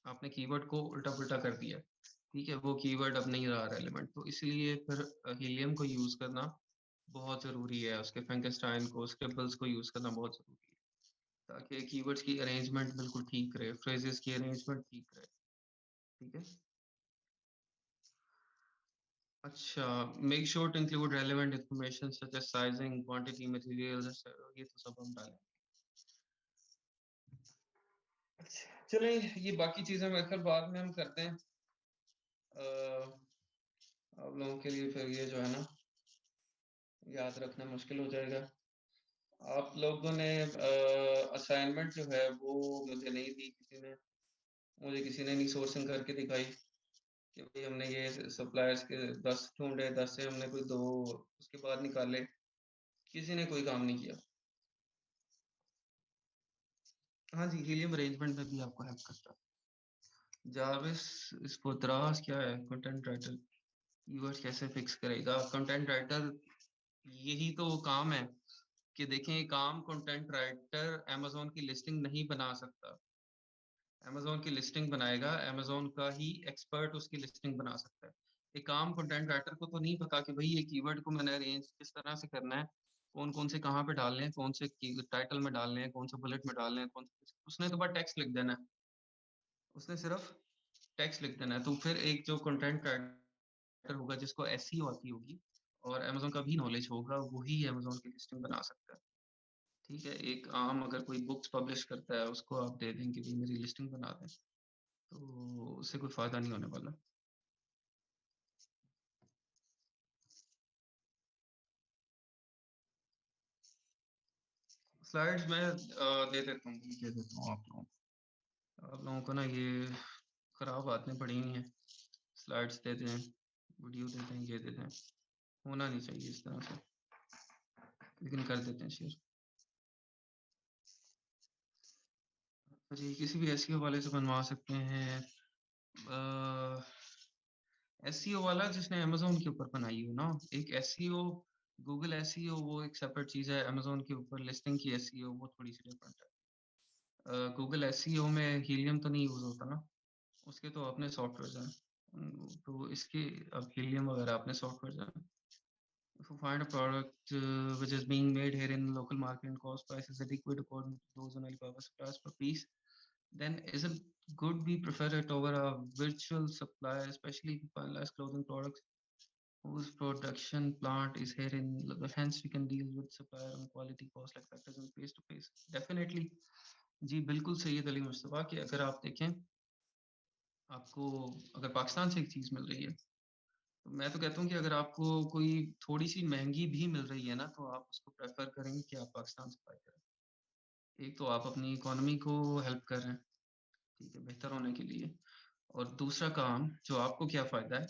आपने कीवर्ड को उल्टा-पुल्टा कर दिया, ठीक है? वो कीवर्ड अब नहीं रहा रेलेवेंट, तो इसलिए फिर हीलियम को यूज़ करना बहुत ज़रूरी है, उसके फ्रैंकेनस्टाइन को, स्क्रिबल्स को यूज़ करना बहुत ज़रूरी है, ताकि कीवर्ड्स की अरेंजमेंट बिल्कुल ठीक रहे, फ्रेजेज़ की अरेंजमेंट ठीक रहे, ठीक है? अच्छा, make sure to include relevant information such as sizing, quantity, materials etcetera ये तो सब हम डालें। अच्छा, चलें ये बाकी चीज़ें मेरे ख़्याल बाद में हम करते हैं। आप लोगों के लिए फिर ये जो है ना याद रखना मुश्किल हो जाएगा। आप लोगों ने असाइनमेंट जो है वो मुझे नहीं दी किसी ने, मुझे किसी ने नहीं सोर्सिंग करके दिखाई कि भाई हमने ये सप्लायर्स के 10 ढूँढे, 10 से हमने कोई 2 उसके बाद निकाले, किसी ने कोई काम नहीं किया। हाँ जी, हीलियम अरेंजमेंट में भी आपको हेल्प करता है। जाविस इसको दराज़ क्या है? कंटेंट राइटर कीवर्ड्स कैसे फिक्स करेगा? कंटेंट राइटर यही तो काम है कि देखें एक आम कंटेंट राइटर अमेज़न की लिस्टिंग नहीं बना सकता। अमेज़न की लिस्टिंग बनाएगा, अमेज़न का ही एक्सपर्ट उसकी लिस्टिंग बना सकता है। एक आम कंटेंट राइटर को तो नहीं पता कि भई ये कीवर्ड को मैंने अरेंज किस तरह से करना है, कौन-कौन से कहाँ पे डालने हैं, कौन से की टाइटल में डालने हैं, कौन से बुलेट में डालने हैं, कौन से उसने तो बस टेक्स्ट लिख देना है। उसने सिर्फ टेक्स्ट लिख देना है। तो फिर एक जो कंटेंट राइटर होगा जिसको एसईओ आती होगी और अमेज़न का भी नॉलेज होगा, वही अमेज़न की लिस्टिंग बना सकता है। ठीक है? एक आम अगर कोई बुक्स पब्लिश करता है, उसको आप दे दें कि भई मेरी लिस्टिंग बना दें। तो उससे कोई फ़ायदा नहीं होने वाला। स्लाइड्स मैं दे देता हूँ, दे देता हूँ आप लोगों को। आप लोगों को ना ये खराब आदतें पड़ी हुई हैं। स्लाइड्स दे दें, वीडियो दे दें, ये दे दें। होना नहीं चाहिए इस तरह से, लेकिन कर देते हैं शेयर। जी, किसी भी एसईओ वाले से बनवा सकते हैं। एसईओ वाला जिसने अमेज़न के ऊपर बनाई हो ना, एक एसईओ गूगल एसईओ वो एक सेपरेट चीज़ है, अमेज़न के ऊपर लिस्टिंग की एसईओ वो थोड़ी-सी डिफरेंट है। गूगल एसईओ में हीलियम तो नहीं यूज़ होता ना, उसके तो अपने सॉफ्टवेयर्स हैं। तो इसके अब हीलियम वगैरह अपने सॉफ्टवेयर्स हैं। If you find a product which is being made here in local market and cost price is adequate according to those on Alibaba suppliers per piece, then isn't good we prefer it over a virtual supplier, especially finalized clothing products whose production plant is here in hence we can deal with supplier on quality cost like factors in face to face. Definitely जी बिल्कुल सही है दलील मुस्तफा कि अगर आप देखें आपको अगर पाकिस्तान से एक चीज़ मिल रही है तो मैं तो कहता हूँ कि अगर आपको कोई थोड़ी-सी महँगी भी मिल रही है ना, तो आप उसको प्रेफ़र करेंगे कि आप पाकिस्तान से बाय करें। एक तो आप अपनी इकोनॉमी को हेल्प कर रहे हैं, ठीक है, बेहतर होने के लिए और दूसरा काम जो आपको क्या फ़ायदा है,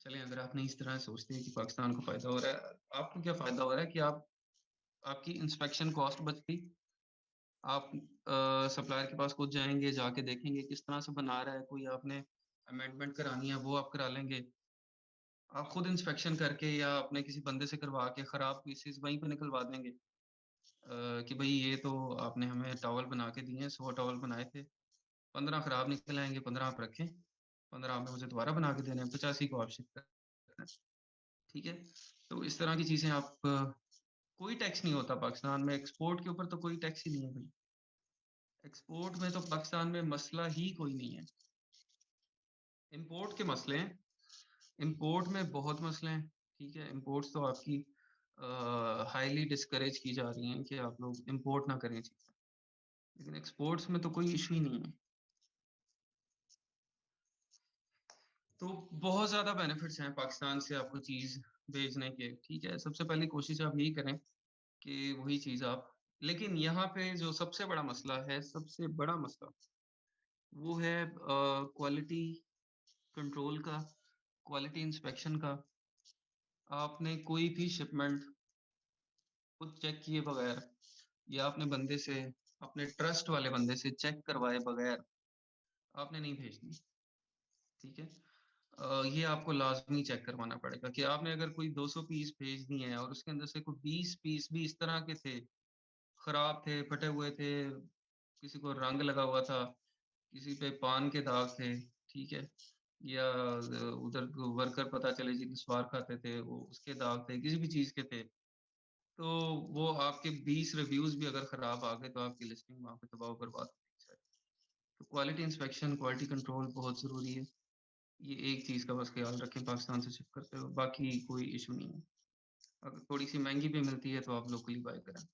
चलें अगर आप नहीं इस तरह सोचते हैं कि पाकिस्तान को फ़ायदा हो रहा है, आपको क्या फ़ायदा हो रहा है कि आप आपकी इंस्पेक्शन कॉस्ट बच गई। आप सप्लायर के पास खुद जाएँगे, जाके देखेंगे किस तरह से बना रहा है, कोई आपने अमेंडमेंट करानी है, वो आप करा लेंगे। आप खुद इंस्पेक्शन करके या अपने किसी बंदे से करवा के खराब पीसेस वहीं पे निकलवा देंगे कि भई ये तो आपने हमें टॉवल बना के दिए हैं, 100 टॉवल बनाए थे, 15 खराब निकल आएँगे, 15 आप रखें, 15 आपने मुझे दोबारा बना के देने हैं, 85 को आप शिप कर रहे हैं, ठीक है? तो इस तरह की चीज़ें आप कोई टैक्स नहीं होता पाकिस्तान में, एक्सपोर्ट के ऊपर तो कोई टैक्स ही नहीं है भई। एक्सपोर्ट में तो पाकिस्तान में मसला ही कोई नहीं है। इम्पोर्ट के मसले हैं, इम्पोर्ट में बहुत मसले हैं, ठीक है? इम्पोर्ट्स तो आपकी हाइली डिस्करेज की जा रही हैं कि आप लोग इम्पोर्ट ना करें चीज़ें, लेकिन एक्सपोर्ट्स में तो कोई इश्यू ही नहीं है। तो बहुत ज़्यादा बेनिफिट्स हैं पाकिस्तान से आपको चीज़ भेजने के, ठीक है? सबसे पहली कोशिश आप यही करें कि वही चीज़ आप लेकिन यहाँ पे जो सबसे बड़ा मसला है, सबसे बड़ा मसला, वो है क्वालिटी कंट्रोल का, क्वालिटी इंस्पेक्शन का। आपने कोई भी शिपमेंट खुद चेक किए बगैर या अपने बंदे से, अपने ट्रस्ट वाले बंदे से चेक करवाए बगैर आपने नहीं भेजनी, ठीक है? ये आपको लाज़मी चेक करवाना पड़ेगा कि आपने अगर कोई 200 पीस भेज दिए हैं और उसके अंदर से कोई 20 पीस भी इस तरह के थे, खराब थे, फटे हुए थे, किसी को रंग लगा हुआ था, किसी पे पान के दाग थे, ठीक है? या उधर वर्कर पता चले जिनके स्वार खाते थे, वो उसके दाग थे, किसी भी चीज़ के थे। तो वो आपके 20 रिव्यूज़ भी अगर खराब आ गए तो आपकी लिस्टिंग वहाँ पे तबाह बर्बाद हो जाएगी। तो क्वालिटी इंस्पेक्शन, क्वालिटी कंट्रोल बहुत ज़रूरी है। ये एक चीज़ का बस ख़्याल रखें पाकिस्तान से शिप करते हुए, बाकी कोई इश्यू नहीं है। अगर थोड़ी-सी महँगी भी मिलती है तो आप लोकली बाय करें।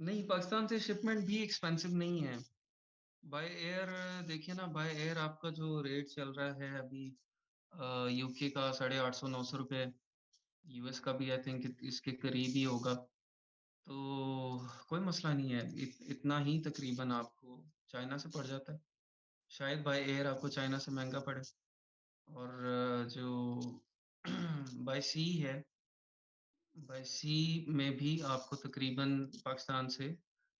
नहीं, पाकिस्तान से शिपमेंट भी एक्सपेंसिव नहीं है। बाय एयर देखिए ना, बाय एयर आपका जो रेट चल रहा है अभी यूके का 850 900 रुपए, यूएस का भी आई थिंक इसके करीब ही होगा। तो कोई मसला नहीं है। इतना ही तकरीबन आपको चाइना से पड़ जाता है। शायद बाय एयर आपको चाइना से महँगा पड़े और जो बाय सी है, बाय सी में भी आपको तकरीबन पाकिस्तान से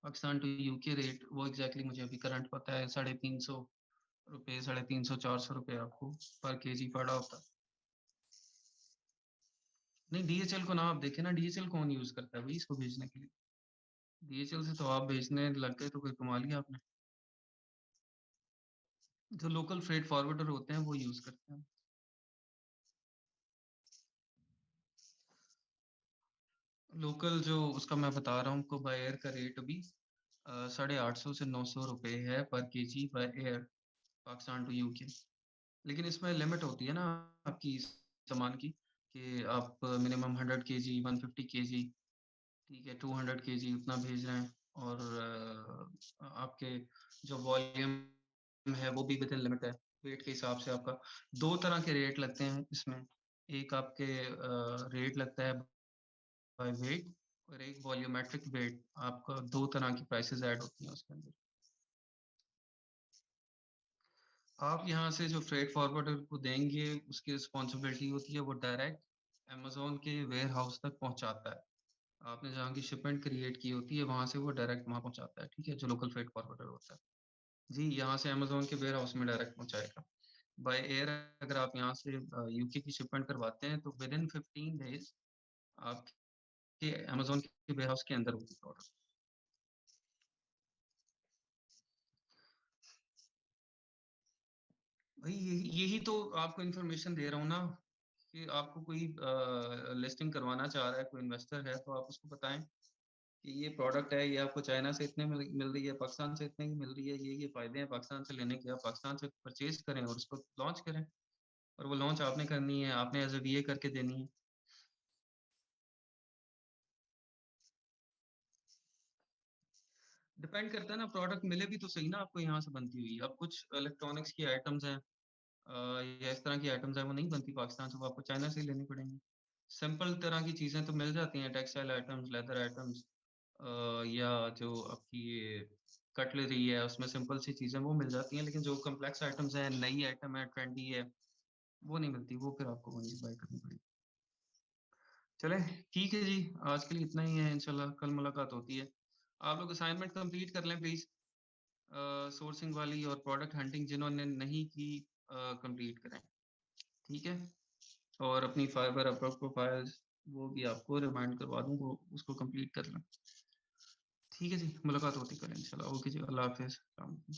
पाकिस्तान टू यूके रेट वो एग्ज़ैक्टली मुझे अभी करंट पता है, 350 रुपए, 350 400 रुपए आपको पर केजी पड़ा होता है। नहीं, डीएचएल को ना आप देखें ना, डीएचएल कौन यूज़ करता है भई इसको भेजने के लिए? डीएचएल से तो आप भेजने लग गए तो कोई कमाल ही आपने। जो लोकल फ्रेट फॉरवर्डर होते हैं वो यूज़ करते हैं। लोकल जो उसका मैं बता रहा हूँ आपको बाय एयर का रेट अभी 850 से 900 रुपए है पर KG by air Pakistan to UK. लेकिन इसमें लिमिट होती है ना आपकी सामान की कि आप मिनिमम 100 केजी, 150 केजी, ठीक है, 200 केजी उतना भेज रहे हैं और आपके जो वॉल्यूम है वो भी विदिन लिमिट है। वेट के हिसाब से आपका 2 तरह के रेट लगते हैं इसमें। एक आपके रेट लगता है बाय वेट और एक वॉल्यूमेट्रिक वेट। आपका 2 तरह की प्राइसेज़ ऐड होती हैं उसके अंदर। आप यहाँ से जो फ्रेट फॉरवर्डर को देंगे, उसकी रिस्पॉन्सिबिलिटी होती है वो डायरेक्ट अमेज़न के वेयरहाउस तक पहुँचाता है। आपने जहाँ की शिपमेंट क्रिएट की होती है, वहाँ से वो डायरेक्ट वहाँ पहुँचाता है, ठीक है? जो लोकल फ्रेट फॉरवर्डर होता है। जी, यहाँ से अमेज़न के वेयरहाउस में डायरेक्ट पहुँचाएगा। बाय एयर अगर आप यहाँ से यूके की शिपमेंट करवाते हैं, तो विदिन 15 डेज़ आपके अमेज़न के वेयरहाउस के अंदर होगी प्रोडक्ट। भाई यही तो आपको इन्फॉर्मेशन दे रहा हूँ ना कि आपको कोई लिस्टिंग करवाना चाह रहा है, कोई इन्वेस्टर है, तो आप उसको बताएँ कि ये प्रोडक्ट है, ये आपको चाइना से इतने में मिल रही है, पाकिस्तान से इतने की मिल रही है, ये फ़ायदे हैं पाकिस्तान से लेने के, आप पाकिस्तान से परचेज़ करें और उसको लॉन्च करें। और वो लॉन्च आपने करनी है, आपने एज़ अ वीए करके देनी है। डिपेंड करता है ना, प्रोडक्ट मिले भी तो सही ना आपको यहाँ से बनती हुई। अब कुछ इलेक्ट्रॉनिक्स की आइटम्स हैं या इस तरह की आइटम्स हैं, वो नहीं बनती पाकिस्तान से, वो आपको चाइना से ही लेनी पड़ेंगी। सिंपल तरह की चीज़ें तो मिल जाती हैं, टेक्सटाइल आइटम्स, लेदर आइटम्स या जो आपकी ये कटलरी है, उसमें सिंपल सी चीज़ें वो मिल जाती हैं, लेकिन जो कॉम्प्लेक्स आइटम्स हैं, नई आइटम है, ट्रेंडी है, वो नहीं मिलती, वो फिर आपको वहीं से बाय करनी पड़ेगी। चलें, ठीक है जी, आज के लिए इतना ही है, इंशाल्लाह कल मुलाकात होती है। आप लोग असाइनमेंट कंप्लीट कर लें प्लीज़। सोर्सिंग वाली और प्रोडक्ट हंटिंग जिन्होंने नहीं की कंप्लीट करें, ठीक है? और अपनी फाइवर अपवर्क प्रोफाइल्स वो भी आपको रिमाइंड करवा दूँ, वो उसको कंप्लीट कर लें। ठीक है जी, मुलाकात होती है कल इंशाल्लाह। ओके जी, अल्लाह हाफ़िज़। अस्सलाम वालेकुम।